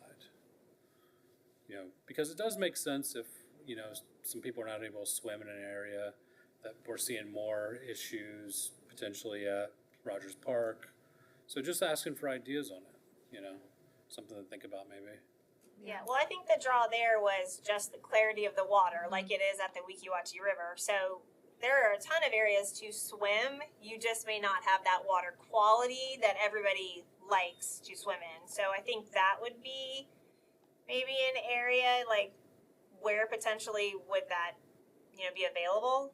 You know, because it does make sense if, you know, some people are not able to swim in an area, that we're seeing more issues potentially at Rogers Park. So just asking for ideas on it. you know, something to think about maybe.
Yeah, well, I think the draw there was just the clarity of the water, like it is at the Wekiwachi River. So there are a ton of areas to swim. You just may not have that water quality that everybody likes to swim in. So I think that would be maybe an area like where potentially would that, be available.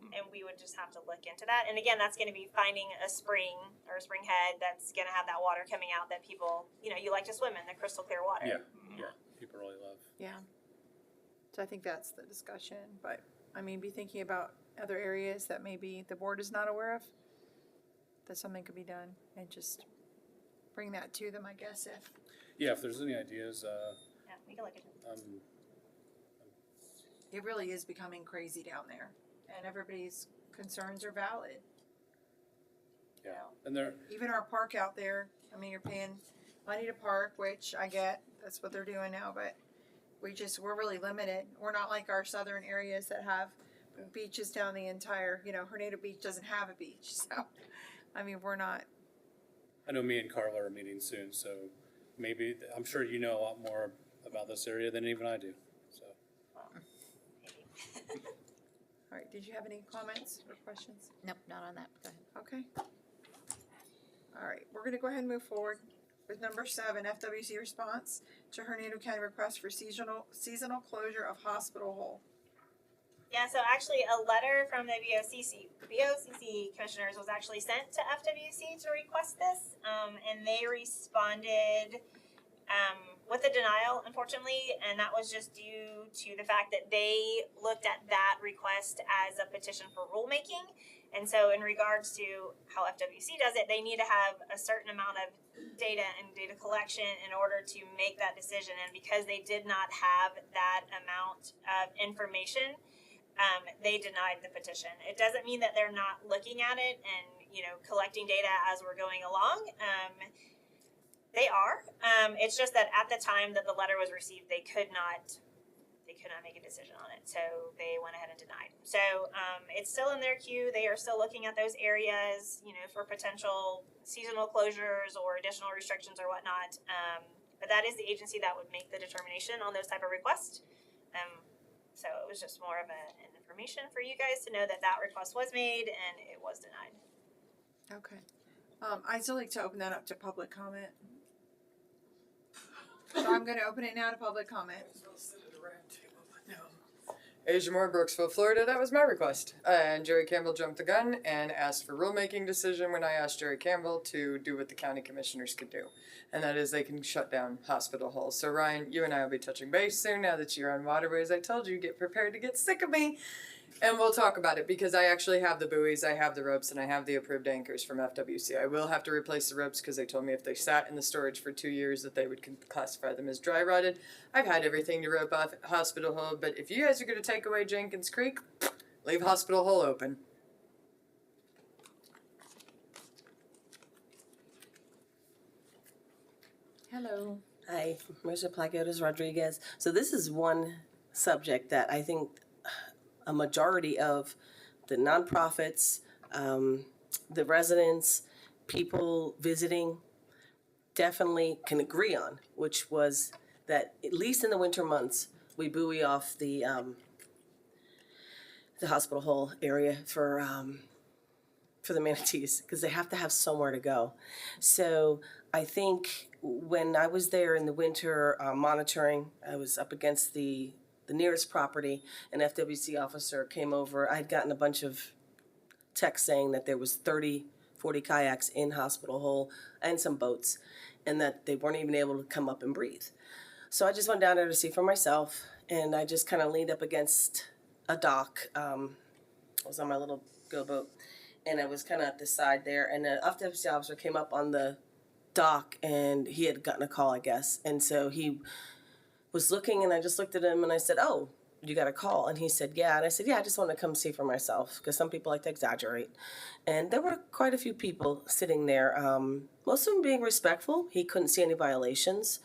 And we would just have to look into that. And again, that's going to be finding a spring or a spring head that's going to have that water coming out that people, you like to swim in, the crystal clear water.
Yeah, people really love.
Yeah. So I think that's the discussion, but I mean, be thinking about other areas that maybe the board is not aware of, that something could be done, and just bring that to them, I guess,
If there's any ideas,
Yeah, we can look into it.
it really is becoming crazy down there, and everybody's concerns are valid.
yeah, and there,
Even our park out there, I mean, you're paying money to park, which I get, that's what they're doing now, but we're really limited. We're not like our southern areas that have beaches down the entire, Hernado Beach doesn't have a beach, so, I mean, we're not.
I know me and Carla are meeting soon, so maybe, I'm sure you know a lot more about this area than even I do, so.
All right, did you have any comments or questions?
Nope, not on that. Go ahead.
Okay. All right, we're gonna go ahead and move forward with number 7, FWC response to Hernando County request for seasonal closure of Hospital Hole.
Yeah, so actually a letter from the BOCC commissioners was actually sent to FWC to request this, and they responded with a denial, unfortunately, and that was just due to the fact that they looked at that request as a petition for rulemaking. And so in regards to how FWC does it, they need to have a certain amount of data and data collection in order to make that decision. And because they did not have that amount of information, they denied the petition. It doesn't mean that they're not looking at it and, collecting data as we're going along. They are. It's just that at the time that the letter was received, they could not make a decision on it. So they went ahead and denied. So it's still in their queue. They are still looking at those areas, for potential seasonal closures or additional restrictions or whatnot. But that is the agency that would make the determination on those type of requests. So it was just more of an information for you guys to know that that request was made and it was denied.
Okay. I'd still like to open that up to public comment. So I'm gonna open it now to public comment.
Asia Moore, Brooksville, Florida. That was my request. And Jerry Campbell jumped the gun and asked for rulemaking decision when I asked Jerry Campbell to do what the county commissioners could do. And that is they can shut down Hospital Hall. So Ryan, you and I will be touching base soon now that you're on Waterways. I told you, get prepared to get sick of me. And we'll talk about it because I actually have the buoys, I have the ropes, and I have the approved anchors from FWC. I will have to replace the ropes because they told me if they sat in the storage for 2 years that they would classify them as dry rotted. I've had everything to rope off Hospital Hole, but if you guys are going to take away Jenkins Creek, leave Hospital Hole open.
Hello.
Hi, Mr. Plaquetas Rodriguez. So this is one subject that I think a majority of the nonprofits, the residents, people visiting definitely can agree on, which was that at least in the winter months, we buoy off the Hospital Hole area for the manatees because they have to have somewhere to go. So I think when I was there in the winter monitoring, I was up against the nearest property. An FWC officer came over. I had gotten a bunch of texts saying that there was 30, 40 kayaks in Hospital Hole and some boats, and that they weren't even able to come up and breathe. So I just went down there to see for myself, and I just kind of leaned up against a dock. I was on my little go boat, and I was kind of at the side there, and an FWC officer came up on the dock, and he had gotten a call, I guess, and so he was looking, and I just looked at him, and I said, "Oh, you got a call?" And he said, "Yeah." And I said, "Yeah, I just want to come see for myself," because some people like to exaggerate. And there were quite a few people sitting there, most of them being respectful. He couldn't see any violations.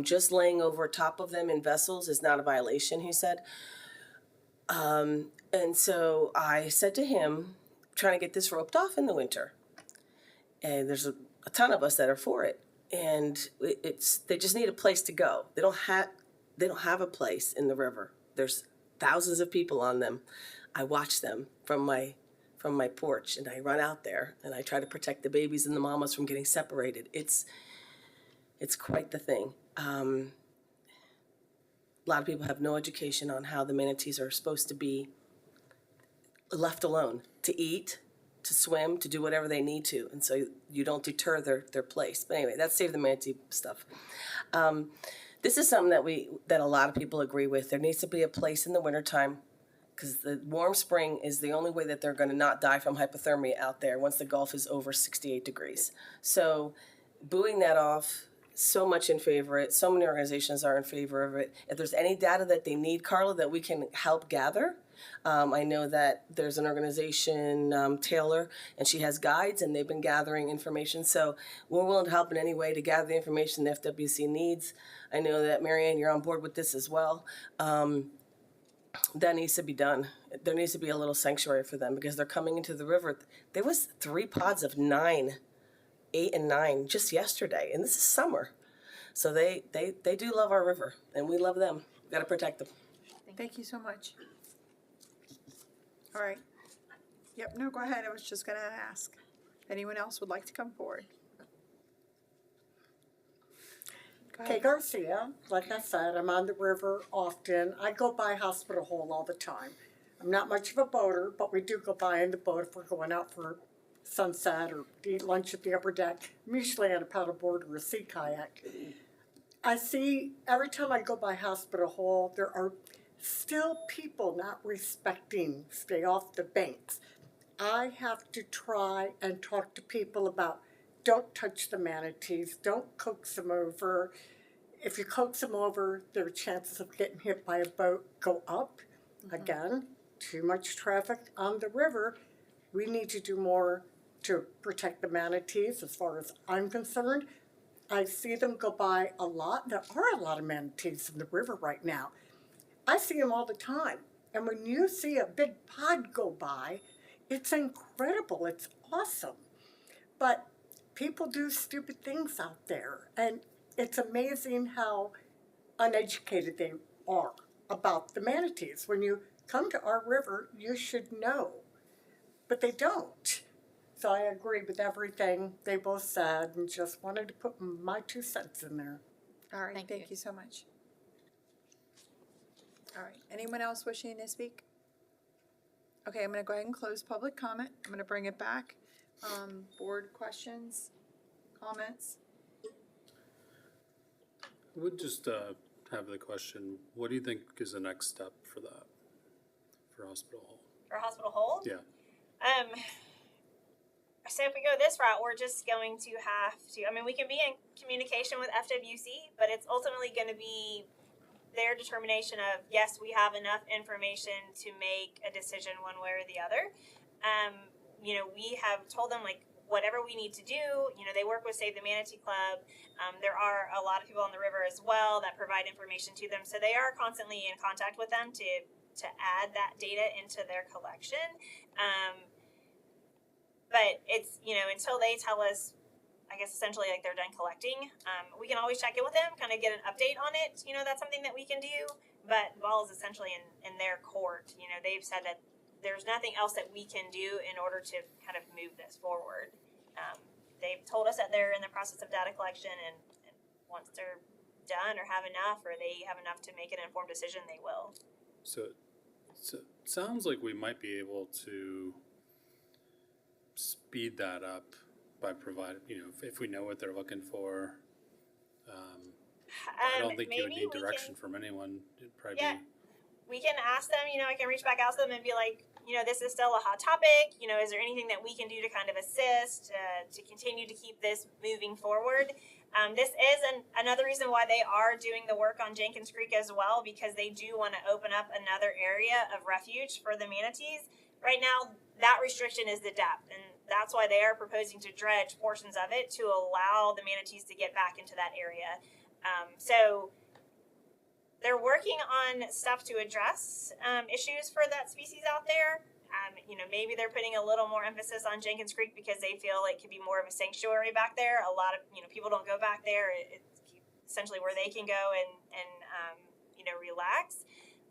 Just laying over top of them in vessels is not a violation, he said. And so I said to him, trying to get this roped off in the winter. And there's a ton of us that are for it. and they just need a place to go. They don't have a place in the river. There's thousands of people on them. I watch them from my porch, and I run out there and I try to protect the babies and the mamas from getting separated. It's quite the thing. A lot of people have no education on how the manatees are supposed to be left alone to eat, to swim, to do whatever they need to, and so you don't deter their place. But anyway, that's Save the Manatee stuff. This is something that a lot of people agree with. There needs to be a place in the wintertime, because the warm spring is the only way that they're going to not die from hypothermia out there once the Gulf is over 68 degrees. So booing that off, so much in favor of it. So many organizations are in favor of it. If there's any data that they need, Carla, that we can help gather, I know that there's an organization, Taylor, and she has guides, and they've been gathering information. So we're willing to help in any way to gather the information the FWC needs. I know that, Marianne, you're on board with this as well. That needs to be done. There needs to be a little sanctuary for them because they're coming into the river. There was 3 pods of 9, 8 and 9 just yesterday, and this is summer. So they do love our river, and we love them. We've got to protect them.
Thank you so much. All right. Yep, no, go ahead. I was just gonna ask. Anyone else would like to come forward? Go
Okay,
ahead.
Garcia, like I said, I'm on the river often. I go by Hospital Hole all the time. I'm not much of a boater, but we do go by in the boat if we're going out for sunset or to eat lunch at the upper deck. I'm usually on a paddleboard or a sea kayak. I see every time I go by Hospital Hole, there are still people not respecting, stay off the banks. I have to try and talk to people about don't touch the manatees, don't coax them over. If you coax them over, their chances of getting hit by a boat go up. Again, too much traffic on the river. We need to do more to protect the manatees as far as I'm concerned. I see them go by a lot. There are a lot of manatees in the river right now. I see them all the time. And when you see a big pod go by, it's incredible. It's awesome. But people do stupid things out there. And it's amazing how uneducated they are about the manatees. When you come to our river, you should know. But they don't. So I agree with everything they both said and just wanted to put my 2 cents in there.
All right,
Thank
thank you so much. All right, anyone else wishing to speak? Okay, I'm gonna go ahead and close public comment. I'm gonna bring it back. Board questions, comments?
I would just have the question, what do you think is the next step for that, for Hospital Hall?
For Hospital Hole?
Yeah.
So if we go this route, we're just going to have to, I mean, we can be in communication with FWC, but it's ultimately going to be their determination of, yes, we have enough information to make a decision one way or the other. We have told them, like, whatever we need to do. They work with Save the Manatee Club. There are a lot of people on the river as well that provide information to them. So they are constantly in contact with them to add that data into their collection. But it's, until they tell us, I guess essentially like they're done collecting, we can always check in with them, kind of get an update on it. That's something that we can do. But the ball is essentially in their court. They've said that there's nothing else that we can do in order to kind of move this forward. They've told us that they're in the process of data collection, and once they're done or have enough, or they have enough to make an informed decision, they will.
So it sounds like we might be able to speed that up by providing, if we know what they're looking for. I don't think you would need direction from anyone. It'd probably be.
We can ask them, I can reach back out to them and be like, this is still a hot topic. Is there anything that we can do to kind of assist, to continue to keep this moving forward? This is another reason why they are doing the work on Jenkins Creek as well, because they do want to open up another area of refuge for the manatees. Right now, that restriction is the depth, and that's why they are proposing to dredge portions of it to allow the manatees to get back into that area. So they're working on stuff to address issues for that species out there. Maybe they're putting a little more emphasis on Jenkins Creek because they feel it could be more of a sanctuary back there. A lot of, people don't go back there. It's essentially where they can go and relax.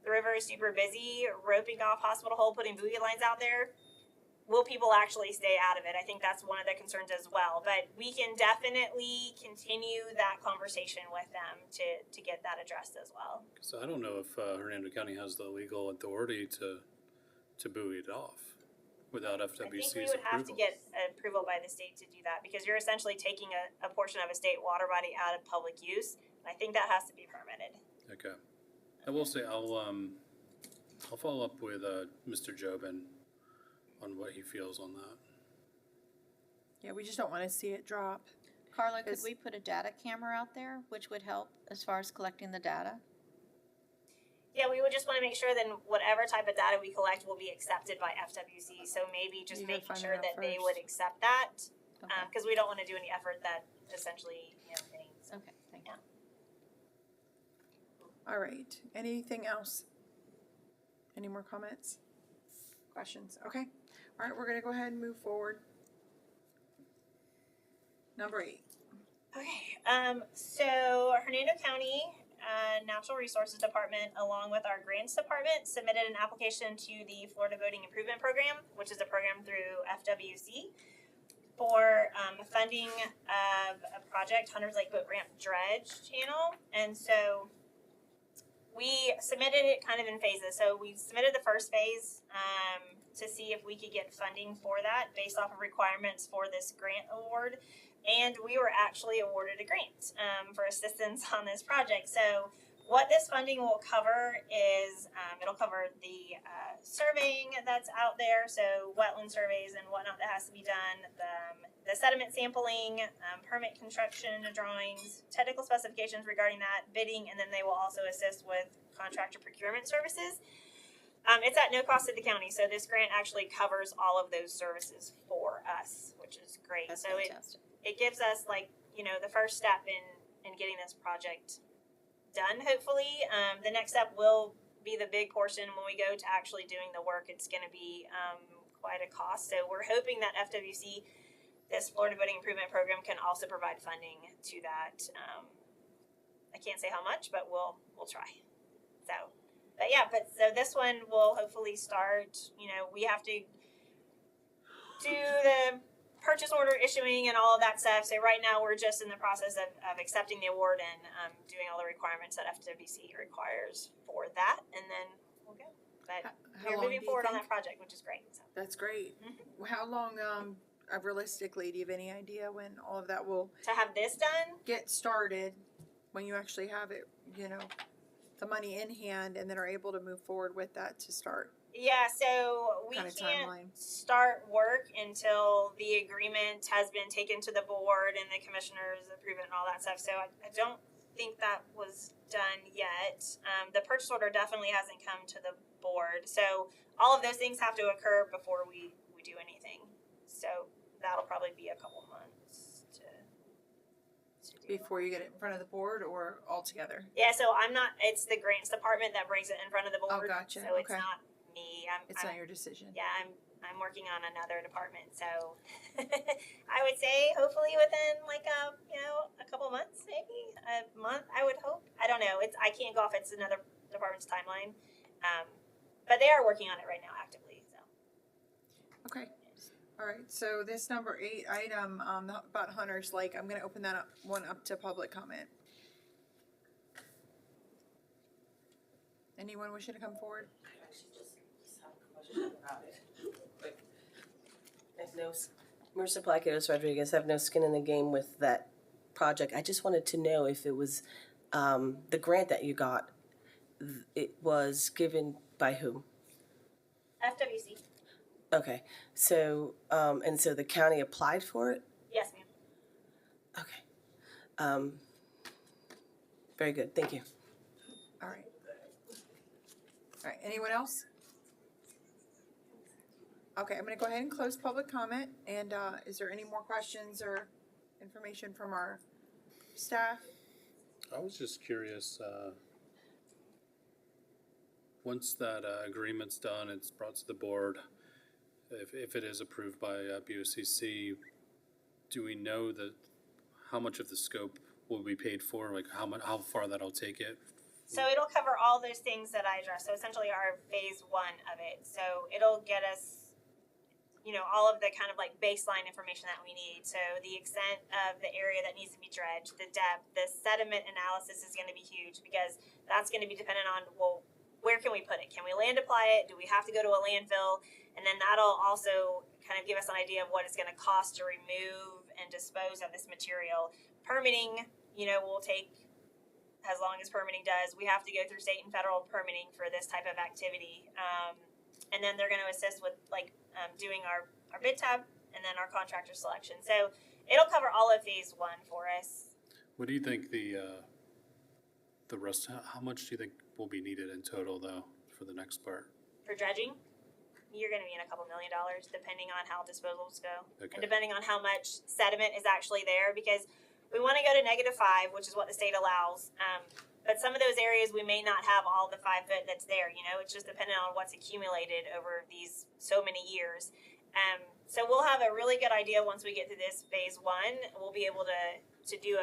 The river is super busy, roping off Hospital Hole, putting buoy lines out there. Will people actually stay out of it? I think that's one of the concerns as well. But we can definitely continue that conversation with them to get that addressed as well.
So I don't know if Hernando County has the legal authority to buoy it off without FWC's approval.
I think we would have to get approval by the state to do that because you're essentially taking a portion of a state water body out of public use. I think that has to be permitted.
Okay. I will say I'll follow up with Mr. Jobin on what he feels on that.
Yeah, we just don't want to see it drop.
Carla, could we put a data camera out there, which would help as far as collecting the data?
Yeah, we would just want to make sure that whatever type of data we collect will be accepted by FWC. So maybe just making sure that they would accept that, because we don't want to do any effort that essentially things.
Okay, thank you.
All right. Anything else? Any more comments? Questions? Okay. All right, we're going to go ahead and move forward. Number 8.
Okay. So Hernando County Natural Resources Department, along with our grants department, submitted an application to the Florida Boating Improvement Program, which is a program through FWC, for funding of a project, Hunter's Lake Boat Ramp Dredge Channel. And so we submitted it kind of in phases. So we submitted the first phase to see if we could get funding for that based off of requirements for this grant award. And we were actually awarded a grant for assistance on this project. So what this funding will cover is it'll cover the surveying that's out there, so wetland surveys and whatnot that has to be done, the sediment sampling, permit construction drawings, technical specifications regarding that, bidding, and then they will also assist with contractor procurement services. It's at no cost to the county, so this grant actually covers all of those services for us, which is great.
That's
so
fantastic.
it gives us the first step in getting this project done, hopefully. The next step will be the big portion when we go to actually doing the work. It's going to be quite a cost. So we're hoping that FWC, this Florida Boating Improvement Program, can also provide funding to that. I can't say how much, but we'll try. So this one will hopefully start. We have to do the purchase order issuing and all of that stuff. So right now we're just in the process of accepting the award and doing all the requirements that FWC requires for that, and then we'll go. But we're moving forward on that project, which is great. So.
That's great. Mm-hmm. How long, realistically, do you have any idea when all of that will
to have this done?
Get started when you actually have it, the money in hand, and then are able to move forward with that to start.
Yeah, so we can't start work until the agreement has been taken to the board and the commissioners approve it and all that stuff. So I don't think that was done yet. The purchase order definitely hasn't come to the board. So all of those things have to occur before we do anything. So that'll probably be a couple months to
before you get it in front of the board, or altogether?
Yeah, so it's the grants department that brings it in front of the board.
Oh, gotcha.
So it's not me.
It's not your decision.
Yeah, I'm working on another department, so I would say hopefully within a couple months, maybe a month. I would hope. I don't know. I can't go off. It's another department's timeline, but they are working on it right now actively. So.
Okay. All right. So this number 8 item about Hunter's Lake, I'm going to open that one up to public comment. Anyone wishing to come forward?
About it. Marissa Plaqueros Rodriguez, have no skin in the game with that project. I just wanted to know if it was the grant that you got, it was given by whom?
FWC.
Okay, so and so the county applied for it?
Yes, ma'am.
Okay. Very good, thank you.
All right. All right, anyone else? Okay, I'm going to go ahead and close public comment. And is there any more questions or information from our staff?
I was just curious, once that agreement's done, it's brought to the board, if it is approved by BOCC, do we know that how much of the scope will be paid for? Like how far that'll take it?
So it'll cover all those things that I addressed. So essentially our phase one of it. So it'll get us, you know, all of the kind of like baseline information that we need. So the extent of the area that needs to be dredged, the depth, the sediment analysis is going to be huge because that's going to be dependent on, well, where can we put it? Can we land apply it? Do we have to go to a landfill? And then that'll also kind of give us an idea of what it's going to cost to remove and dispose of this material. Permitting, you know, will take as long as permitting does. We have to go through state and federal permitting for this type of activity. And then they're going to assist with like doing our bid tab and then our contractor selection. So it'll cover all of phase one for us.
What do you think the rest? How much do you think will be needed in total though for the next part?
For dredging, you're going to be in a couple $1 million depending on how disposals go.
Okay.
And depending on how much sediment is actually there, because we want to go to -5, which is what the state allows. But some of those areas we may not have all the 5 foot that's there, you know, it's just dependent on what's accumulated over these so many years. So we'll have a really good idea once we get to this phase one. We'll be able to do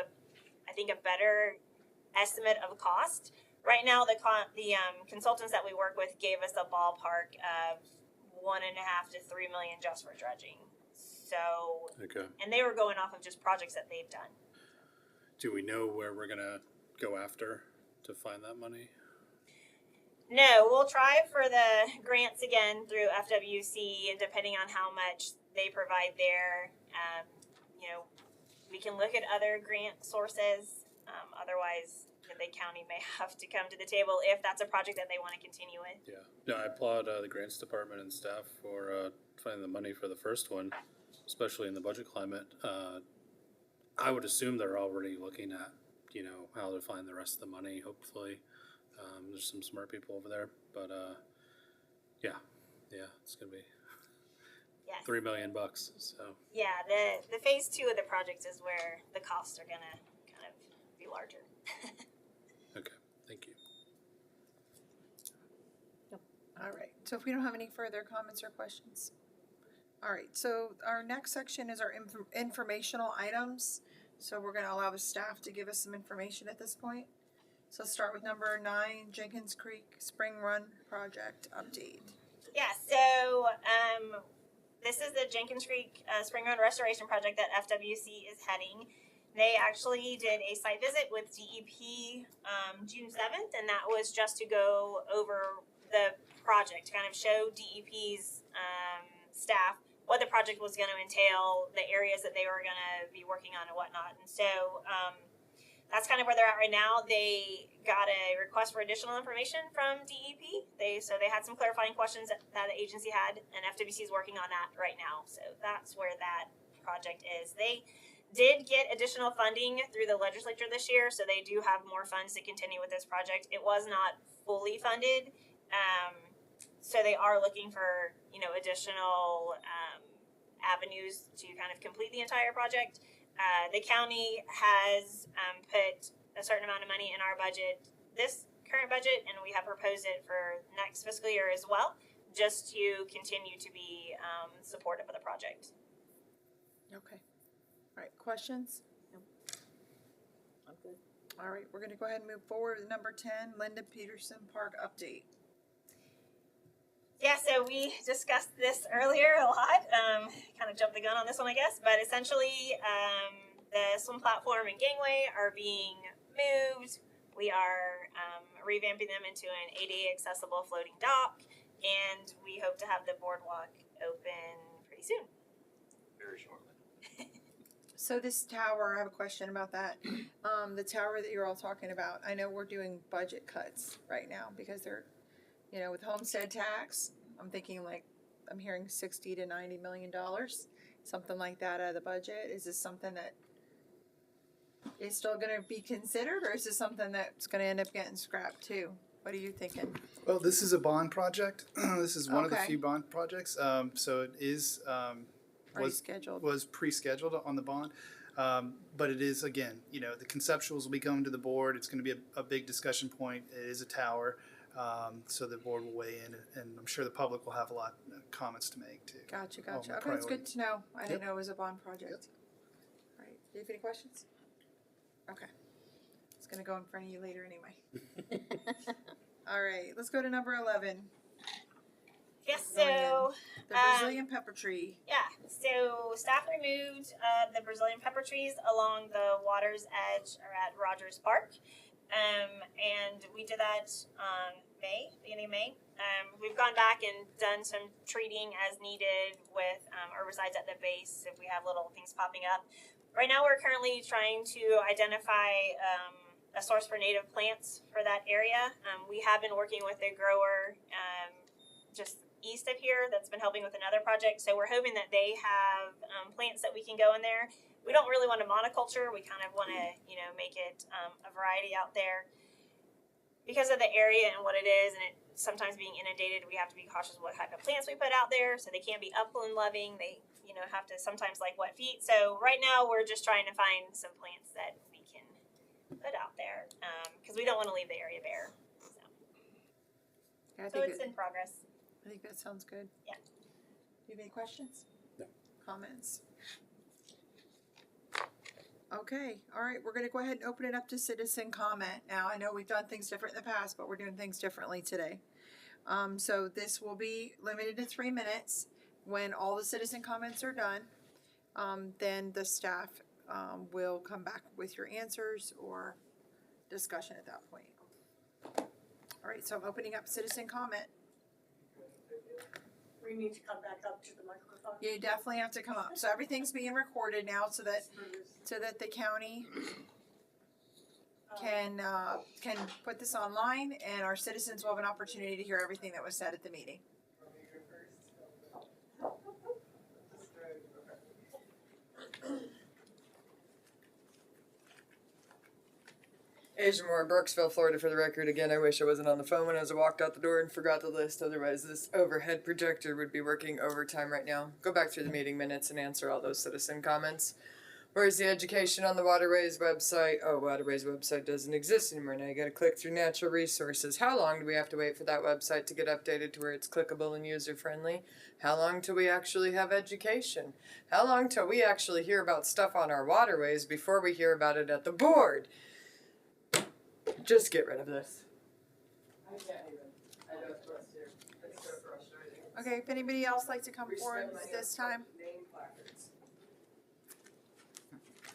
I think a better estimate of cost. Right now, the consultants that we work with gave us a ballpark of $1.5 to $3 million just for dredging. So,
Okay.
and they were going off of just projects that they've done.
Do we know where we're gonna go after to find that money?
No, we'll try for the grants again through FWC, and depending on how much they provide there, you know, we can look at other grant sources. Otherwise, the county may have to come to the table if that's a project that they want to continue with.
Yeah. No, I applaud the grants department and staff for finding the money for the first one, especially in the budget climate. I would assume they're already looking at, you know, how to find the rest of the money, hopefully. There's some smart people over there, but yeah, it's gonna be
Yes.
$3 million. So
Yeah, the phase two of the project is where the costs are gonna kind of be larger.
okay, thank you.
All right, so if we don't have any further comments or questions. All right, so our next section is our informational items. So we're gonna allow the staff to give us some information at this point. So let's start with number 9, Jenkins Creek Spring Run Project Update.
Yeah, so this is the Jenkins Creek Spring Run Restoration Project that FWC is heading. They actually did a site visit with DEP June 7th, and that was just to go over the project, to kind of show DEP's staff what the project was going to entail, the areas that they were going to be working on and whatnot. And so that's kind of where they're at right now. They got a request for additional information from DEP. They had some clarifying questions that the agency had, and FWC is working on that right now. So that's where that project is. They did get additional funding through the legislature this year, so they do have more funds to continue with this project. It was not fully funded, so they are looking for, you know, additional avenues to kind of complete the entire project. The county has put a certain amount of money in our budget, this current budget, and we have proposed it for next fiscal year as well, just to continue to be supportive of the project.
Okay. All right, questions?
No. I'm good.
All right, we're gonna go ahead and move forward with number 10, Linda Peterson Park Update.
Yeah, so we discussed this earlier a lot. Kind of jumped the gun on this one, I guess. But essentially, the swim platform and gangway are being moved. We are revamping them into an ADA accessible floating dock, and we hope to have the boardwalk open pretty soon.
Very shortly.
So this tower, I have a question about that. The tower that you're all talking about, I know we're doing budget cuts right now because they're, you know, with homestead tax, I'm thinking like, I'm hearing $60 to $90 million, something like that out of the budget. Is this something that is still gonna be considered, or is this something that's gonna end up getting scrapped too? What are you thinking?
Well, this is a bond project. This is one of the
Okay.
few bond projects. So it is
Already scheduled.
was pre-scheduled on the bond. But it is, again, you know, the conceptuals will be coming to the board. It's going to be a big discussion point. It is a tower. So the board will weigh in, and I'm sure the public will have a lot of comments to make too.
Gotcha.
on the
Okay, that's good
priorities.
to know. I didn't
Yep.
know it was a bond project. All right, do you have any questions? Okay. It's gonna go in front of you later anyway. All right, let's go to number 11.
Yes,
Going
so
The Brazilian pepper tree.
yeah, so staff removed the Brazilian pepper trees along the water's edge or at Rogers Park. And we did that beginning of May. We've gone back and done some treating as needed with herbicides at the base if we have little things popping up. Right now we're currently trying to identify a source for native plants for that area. We have been working with a grower just east of here that's been helping with another project. So we're hoping that they have plants that we can go in there. We don't really want a monoculture. We kind of want to, make it a variety out there. Because of the area and what it is, and it sometimes being inundated, we have to be cautious what type of plants we put out there. So they can't be upland loving. They, have to sometimes like wet feet. So right now we're just trying to find some plants that we can put out there because we don't want to leave the area bare. So it's in progress.
I think that sounds good.
Yeah.
Do you have any questions?
No.
Comments? Okay, all right, we're gonna go ahead and open it up to citizen comment. Now, I know we've done things different in the past, but we're doing things differently today. So this will be limited to 3 minutes. When all the citizen comments are done, then the staff will come back with your answers or discussion at that point. All right, so I'm opening up citizen comment.
We need to come back up to the microphone.
You definitely have to come up. So everything's being recorded now so that the county can put this online and our citizens will have an opportunity to hear everything that was said at the meeting.
Asia Moore, Brooksville, Florida, for the record. Again, I wish I wasn't on the phone when I walked out the door and forgot the list. Otherwise, this overhead projector would be working overtime right now. Go back through the meeting minutes and answer all those citizen comments. Where's the education on the Waterways website? Oh, Waterways website doesn't exist anymore. Now you gotta click through natural resources. How long do we have to wait for that website to get updated to where it's clickable and user-friendly? How long till we actually have education? How long till we actually hear about stuff on our waterways before we hear about it at the board? Just get rid of this. I can't even. I know it's frustrating. It's so frustrating.
Okay, if anybody else like to come forward this time.
Name placards.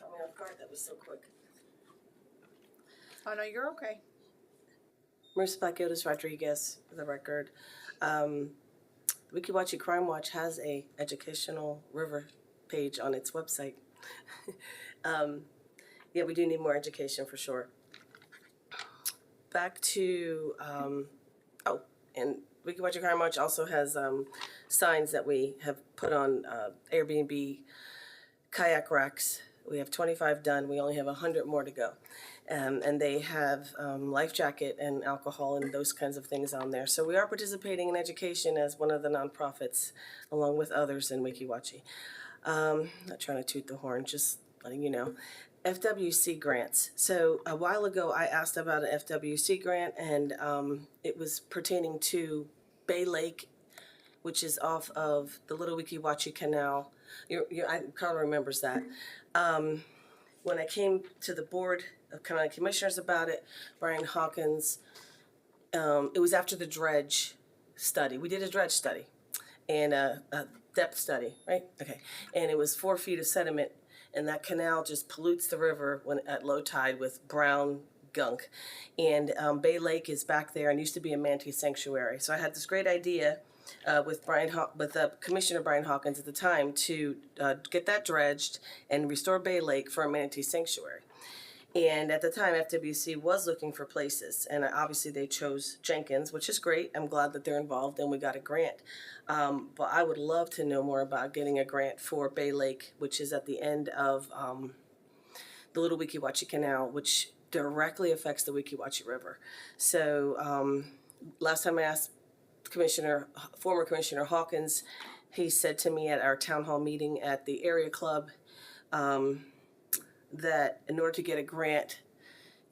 Caught me off guard, that was so quick.
Oh no, you're okay.
Marissa Blackiotis Rodriguez, for the record. Wiki Watchy Crime Watch has a educational river page on its website. Yeah, we do need more education for sure. Back to, and Wiki Watchy Crime Watch also has signs that we have put on Airbnb kayak racks. We have 25 done. We only have 100 more to go. And they have life jacket and alcohol and those kinds of things on there. So we are participating in education as one of the nonprofits, along with others in Wiki Watchy. Not trying to toot the horn, just letting you know. FWC grants. So a while ago, I asked about an FWC grant, and it was pertaining to Bay Lake, which is off of the Little Wiki Watchy Canal. Carl remembers that. When I came to the board of county commissioners about it, Brian Hawkins, it was after the dredge study. We did a dredge study and a depth study, right? Okay. And it was 4 feet of sediment, and that canal just pollutes the river when at low tide with brown gunk. And Bay Lake is back there and used to be a manatee sanctuary. So I had this great idea with Commissioner Brian Hawkins at the time to get that dredged and restore Bay Lake for a manatee sanctuary. And at the time, FWC was looking for places, and obviously they chose Jenkins, which is great. I'm glad that they're involved, and we got a grant. But I would love to know more about getting a grant for Bay Lake, which is at the end of the Little Wiki Watchy Canal, which directly affects the Wiki Watchy River. So last time I asked former Commissioner Hawkins, he said to me at our town hall meeting at the area club, that in order to get a grant,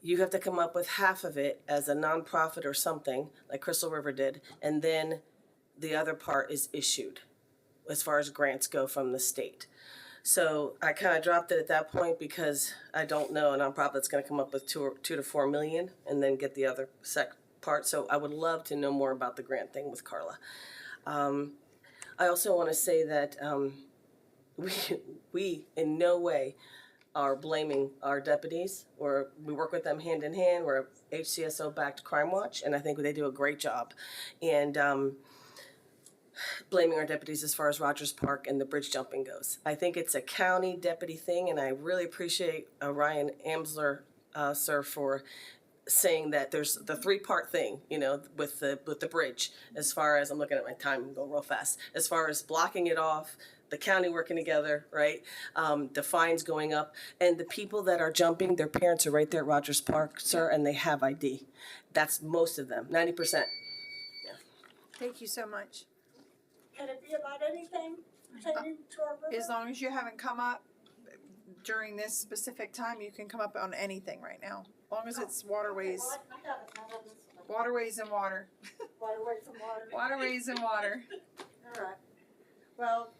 you have to come up with half of it as a nonprofit or something, like Crystal River did, and then the other part is issued as far as grants go from the state. So I kind of dropped it at that point because I don't know a nonprofit that's going to come up with two to 4 million and then get the other part. So I would love to know more about the grant thing with Carla. I also want to say that we in no way are blaming our deputies, or we work with them hand in hand. We're HCSO backed Crime Watch, and I think they do a great job. And blaming our deputies as far as Rogers Park and the bridge jumping goes. I think it's a county deputy thing, and I really appreciate Ryan Amsler, sir, for saying that there's the 3-part thing, you know, with the bridge. As far as, I'm looking at my time and go real fast. As far as blocking it off, the county working together, right? The fines going up, and the people that are jumping, their parents are right there at Rogers Park, sir, and they have ID. That's most of them, 90%. Yeah.
Thank you so much.
Can it be about anything pertaining to our river?
As long as you haven't come up during this specific time, you can come up on anything right now. As long as it's waterways.
Well, I got it. I have this one.
Waterways and water.
Waterways and water.
Waterways and water.
All right. Well,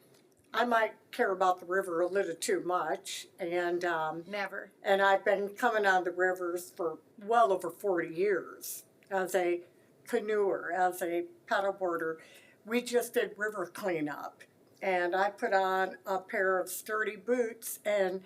I might care about the river a little too much, and
Never.
and I've been coming on the rivers for well over 40 years as a canoeer, as a paddleboarder. We just did river cleanup, and I put on a pair of sturdy boots, and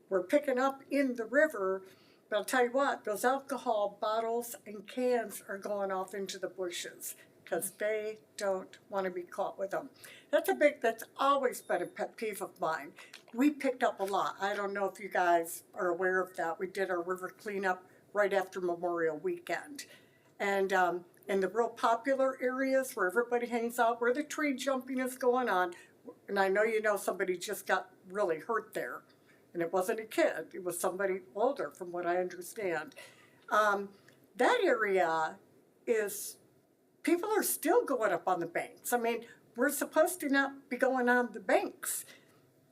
we're picking up in the river. But I'll tell you what, those alcohol bottles and cans are going off into the bushes because they don't want to be caught with them. That's always been a pet peeve of mine. We picked up a lot. I don't know if you guys are aware of that. We did our river cleanup right after Memorial Weekend. And in the real popular areas where everybody hangs out, where the tree jumping is going on, and I know you know somebody just got really hurt there, and it wasn't a kid, it was somebody older from what I understand. That area is, people are still going up on the banks. I mean, we're supposed to not be going on the banks,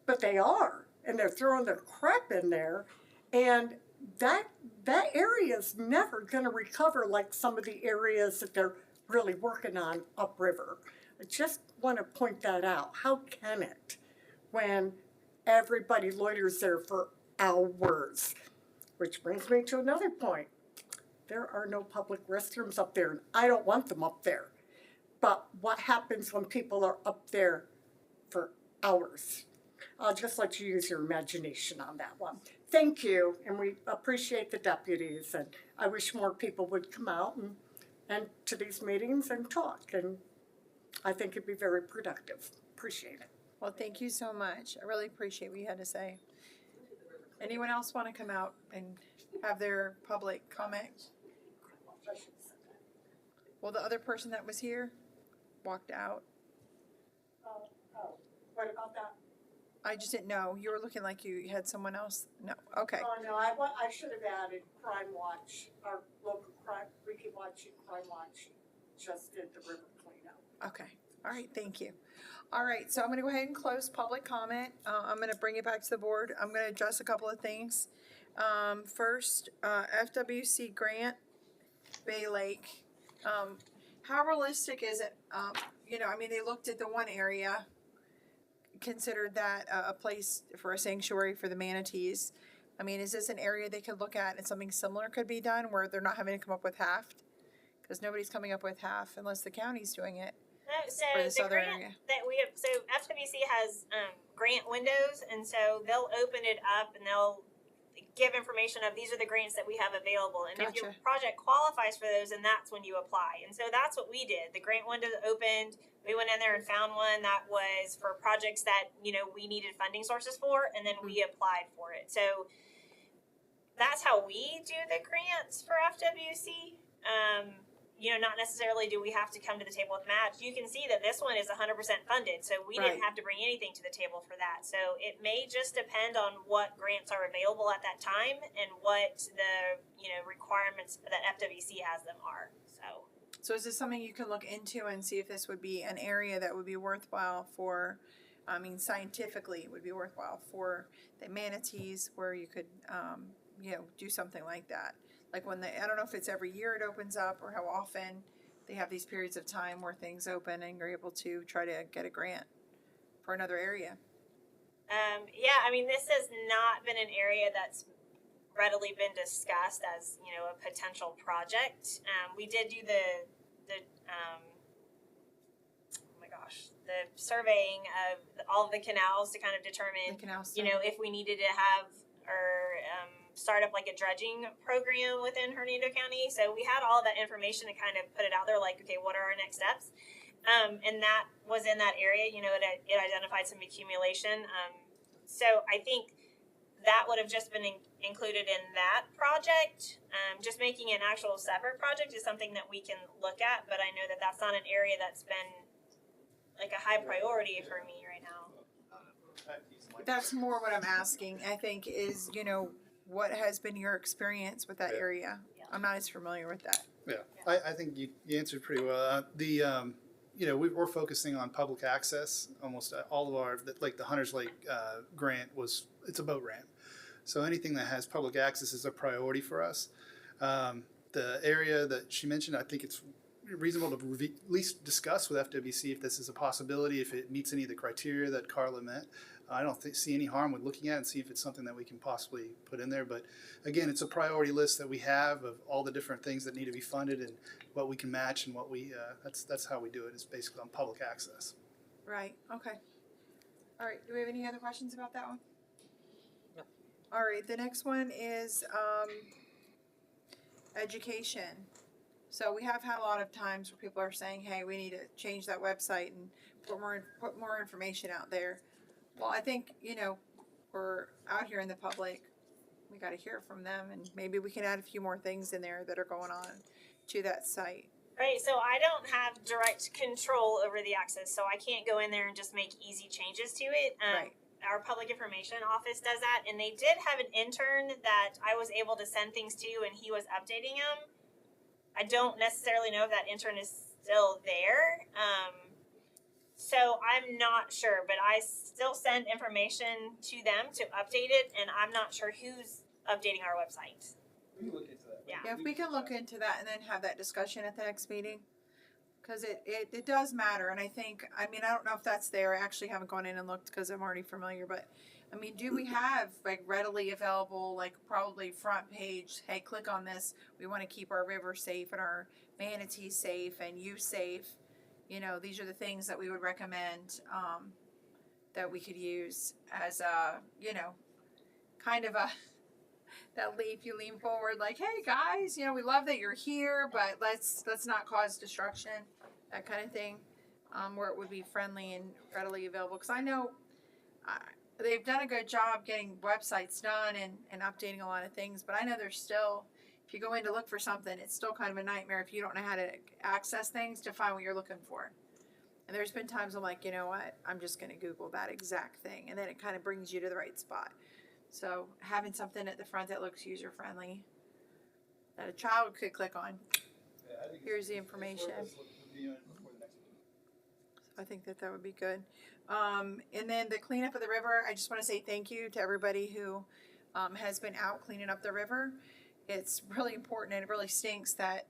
but they are, and they're throwing their crap in there, and that area is never going to recover like some of the areas that they're really working on upriver. I just want to point that out. How can it when everybody loiters there for hours? Which brings me to another point. There are no public restrooms up there, and I don't want them up there. But what happens when people are up there for hours? I'll just let you use your imagination on that one. Thank you, and we appreciate the deputies, and I wish more people would come out and to these meetings and talk, and I think it'd be very productive. Appreciate it.
Well, thank you so much. I really appreciate what you had to say. Anyone else want to come out and have their public comment? Well, the other person that was here walked out.
What about that?
I just didn't know. You were looking like you had someone else. No. Okay.
Oh, no, I should have added Crime Watch, our local crime, Ricky Watch and Crime Watch just did the river cleanup.
Okay. All right. Thank you. All right. So I'm going to go ahead and close public comment. I'm going to bring it back to the board. I'm going to address a couple of things. First, FWC grant, Bay Lake. How realistic is it? I mean, they looked at the one area, considered that a place for a sanctuary for the manatees. I mean, is this an area they could look at and something similar could be done where they're not having to come up with half? Because nobody's coming up with half unless the county's doing it.
No, so
for this
the
other
grant
area.
that we have, so FWC has grant windows, and so they'll open it up and they'll give information of these are the grants that we have available, and if your
Gotcha.
project qualifies for those, then that's when you apply. And so that's what we did. The grant window opened. We went in there and found one that was for projects that we needed funding sources for, and then we applied for it. So that's how we do the grants for FWC. Not necessarily do we have to come to the table with match. You can see that this one is 100% funded, so we didn't
Right.
have to bring anything to the table for that. So it may just depend on what grants are available at that time and what the requirements that FWC has them are.
So is this something you can look into and see if this would be an area that would be worthwhile for, scientifically it would be worthwhile for the manatees where you could, do something like that. Like when I don't know if it's every year it opens up or how often they have these periods of time where things open and you're able to try to get a grant for another area.
Yeah, I mean, this has not been an area that's readily been discussed as, you know, a potential project. We did do the oh my gosh, the surveying of all of the canals to kind of determine, you know, if we needed to have or start up like a dredging program within Hernando County. So we had all that information to kind of put it out there, like, okay, what are our next steps? And that was in that area, you know, it identified some accumulation. So I think that would have just been included in that project. Just making an actual separate project is something that we can look at, but I know that that's not an area that's been like a high priority for me right now.
That's more what I'm asking, I think, is, you know, what has been your experience with that area? I'm not as familiar with that.
Yeah, I think you answered pretty well. You know, we're focusing on public access. Almost all of our, like the Hunters Lake grant it's a boat ramp. So anything that has public access is a priority for us. The area that she mentioned, I think it's reasonable to at least discuss with FWC if this is a possibility, if it meets any of the criteria that Carla met. I don't see any harm with looking at it and see if it's something that we can possibly put in there. But again, it's a priority list that we have of all the different things that need to be funded and what we can match and what we, that's how we do it. It's basically on public access.
Right, okay. All right, do we have any other questions about that one? No. All right, the next one is education. So we have had a lot of times where people are saying, hey, we need to change that website and put more information out there. Well, I think, you know, we're out here in the public. We got to hear from them, and maybe we can add a few more things in there that are going on to that site.
Right, so I don't have direct control over the access, so I can't go in there and just make easy changes to it.
Right.
Our public information office does that, and they did have an intern that I was able to send things to, and he was updating them. I don't necessarily know if that intern is still there. So I'm not sure, but I still send information to them to update it, and I'm not sure who's updating our website.
We can look into that.
Yeah.
If we can look into that and then have that discussion at the next meeting, because it does matter. And I think, I mean, I don't know if that's there. I actually haven't gone in and looked because I'm already familiar, but I mean, do we have like readily available, like probably front page, hey, click on this. We want to keep our river safe and our manatees safe and you safe. You know, these are the things that we would recommend that we could use as a, you know, kind of a, that you lean forward like, hey guys, you know, we love that you're here, but let's not cause destruction, that kind of thing, where it would be friendly and readily available. Because I know they've done a good job getting websites done and updating a lot of things, but I know there's still, if you go in to look for something, it's still kind of a nightmare if you don't know how to access things to find what you're looking for. And there's been times I'm like, you know what, I'm just going to Google that exact thing, and then it kind of brings you to the right spot. So having something at the front that looks user-friendly, that a child could click on, here's the information. So I think that would be good. And then the cleanup of the river, I just want to say thank you to everybody who has been out cleaning up the river. It's really important, and it really stinks that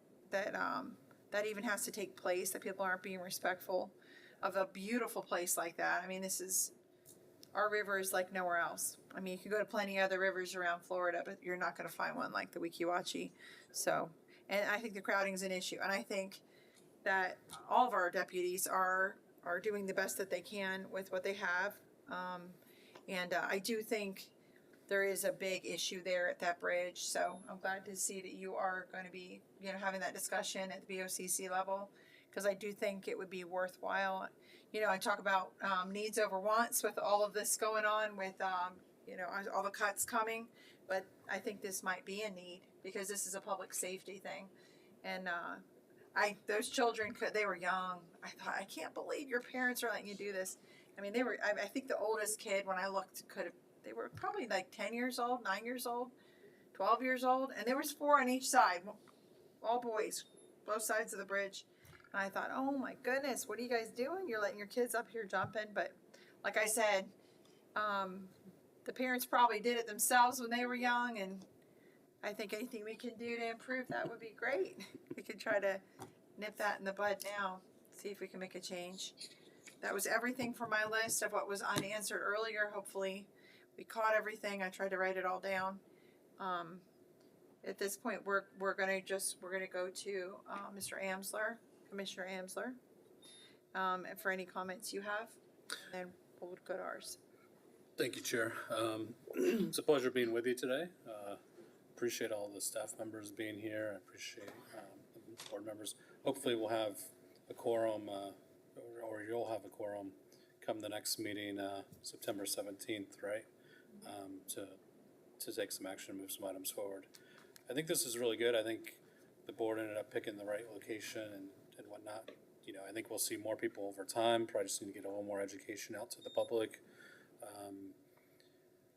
even has to take place, that people aren't being respectful of a beautiful place like that. I mean, our river is like nowhere else. I mean, you can go to plenty of other rivers around Florida, but you're not going to find one like the Wekiwachi. So, and I think the crowding is an issue. And I think that all of our deputies are doing the best that they can with what they have. And I do think there is a big issue there at that bridge. So I'm glad to see that you are going to be, you know, having that discussion at the BOCC level, because I do think it would be worthwhile. You know, I talk about needs over wants with all of this going on with, you know, all the cuts coming, but I think this might be a need because this is a public safety thing. And those children, they were young. I thought, I can't believe your parents are letting you do this. I mean, I think the oldest kid, when I looked, they were probably like 10 years old, 9 years old, 12 years old, and there was 4 on each side, all boys, both sides of the bridge. And I thought, oh my goodness, what are you guys doing? You're letting your kids up here jumping. But like I said, the parents probably did it themselves when they were young, and I think anything we can do to improve that would be great. We could try to nip that in the bud now, see if we can make a change. That was everything for my list of what was unanswered earlier. Hopefully we caught everything. I tried to write it all down. At this point, we're gonna go to Mr. Amsler, Commissioner Amsler, and for any comments you have, and then we'll go to ours.
Thank you, Chair. It's a pleasure being with you today. Appreciate all the staff members being here. I appreciate the board members. Hopefully we'll have a quorum, or you'll have a quorum come the next meeting, September 17th, right? To take some action and move some items forward. I think this is really good. I think the board ended up picking the right location and whatnot. You know, I think we'll see more people over time. Probably just need to get a little more education out to the public.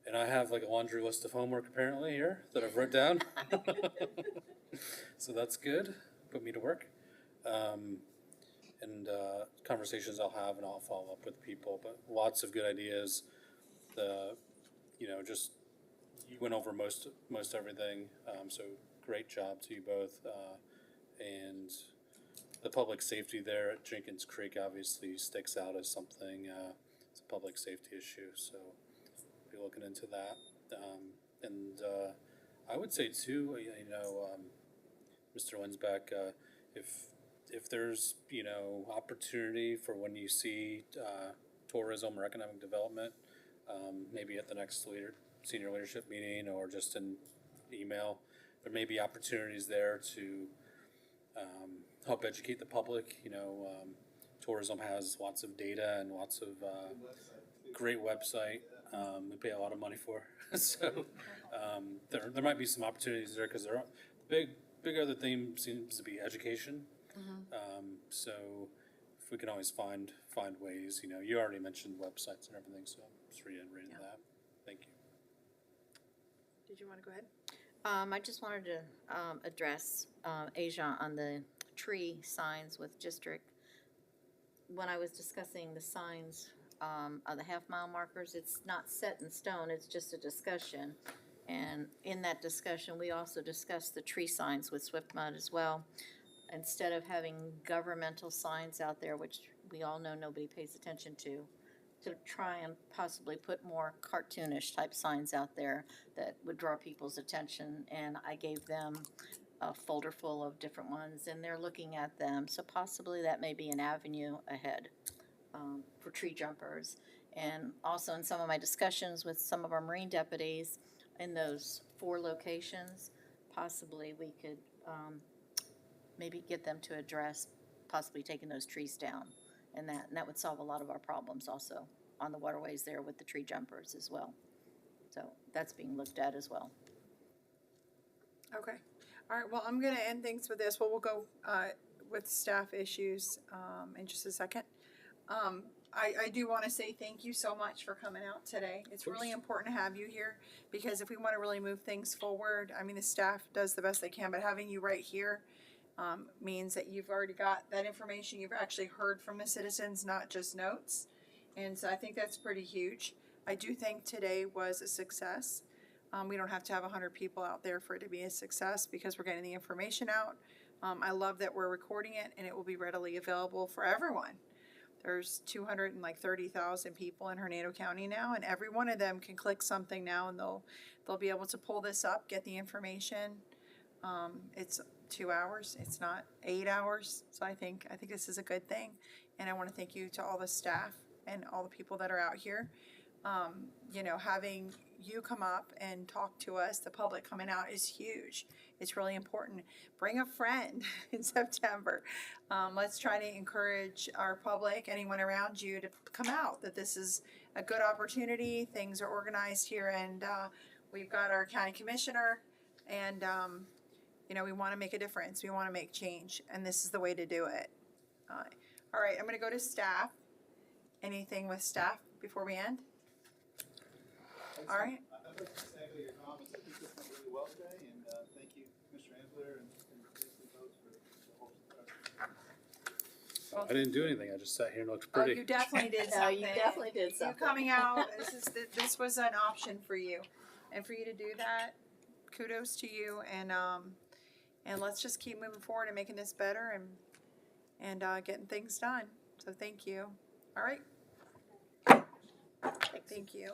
And I have like a laundry list of homework apparently here that I've wrote down. So that's good. Put me to work. And conversations I'll have, and I'll follow up with people. But lots of good ideas. Just you went over most everything. So great job to you both. And the public safety there at Jenkins Creek obviously sticks out as something. It's a public safety issue. So be looking into that. I would say too, Mr. Winsbeck, if there's, opportunity for when you see tourism or economic development, maybe at the next senior leadership meeting or just an email, there may be opportunities there to help educate the public. Tourism has lots of data and lots of great website. We pay a lot of money for, so there might be some opportunities there because the big other theme seems to be education. So if we can always find ways, you already mentioned websites and everything, so just reiterating that. Thank you.
Did you want to go ahead?
I just wanted to address Asia on the tree signs with district. When I was discussing the signs of the half-mile markers, it's not set in stone, it's just a discussion. And in that discussion, we also discussed the tree signs with Swift Mud as well. Instead of having governmental signs out there, which we all know nobody pays attention to try and possibly put more cartoonish type signs out there that would draw people's attention. And I gave them a folder full of different ones, and they're looking at them. So possibly that may be an avenue ahead for tree jumpers. And also in some of my discussions with some of our Marine deputies in those 4 locations, possibly we could maybe get them to address possibly taking those trees down. And that would solve a lot of our problems also on the waterways there with the tree jumpers as well. So that's being looked at as well.
Okay. All right. Well, I'm going to end things with this. Well, we'll go with staff issues in just a second. I do want to say thank you so much for coming out today. It's really important to have you here because if we want to really move things forward, I mean, the staff does the best they can, but having you right here means that you've already got that information. You've actually heard from the citizens, not just notes. And so I think that's pretty huge. I do think today was a success. We don't have to have 100 people out there for it to be a success because we're getting the information out. I love that we're recording it and it will be readily available for everyone. There's 230,000 people in Hernando County now, and every one of them can click something now and they'll be able to pull this up, get the information. It's 2 hours, it's not 8 hours. So I think this is a good thing. And I want to thank you to all the staff and all the people that are out here. Having you come up and talk to us, the public coming out is huge. It's really important. Bring a friend in September. Let's try to encourage our public, anyone around you, to come out, that this is a good opportunity. Things are organized here, and we've got our county commissioner, and we want to make a difference. We want to make change, and this is the way to do it. All right, I'm going to go to staff. Anything with staff before we end? All right.
I'd like to echo your comments. I think this went really well today, and thank you, Mr. Ansler, and basically both for the whole
I didn't do anything. I just sat here and looked pretty.
Oh, you definitely did
No,
something.
you definitely did something.
You coming out, this was an option for you. And for you to do that, kudos to you, and let's just keep moving forward and making this better and getting things done. So thank you. All right. Thank you.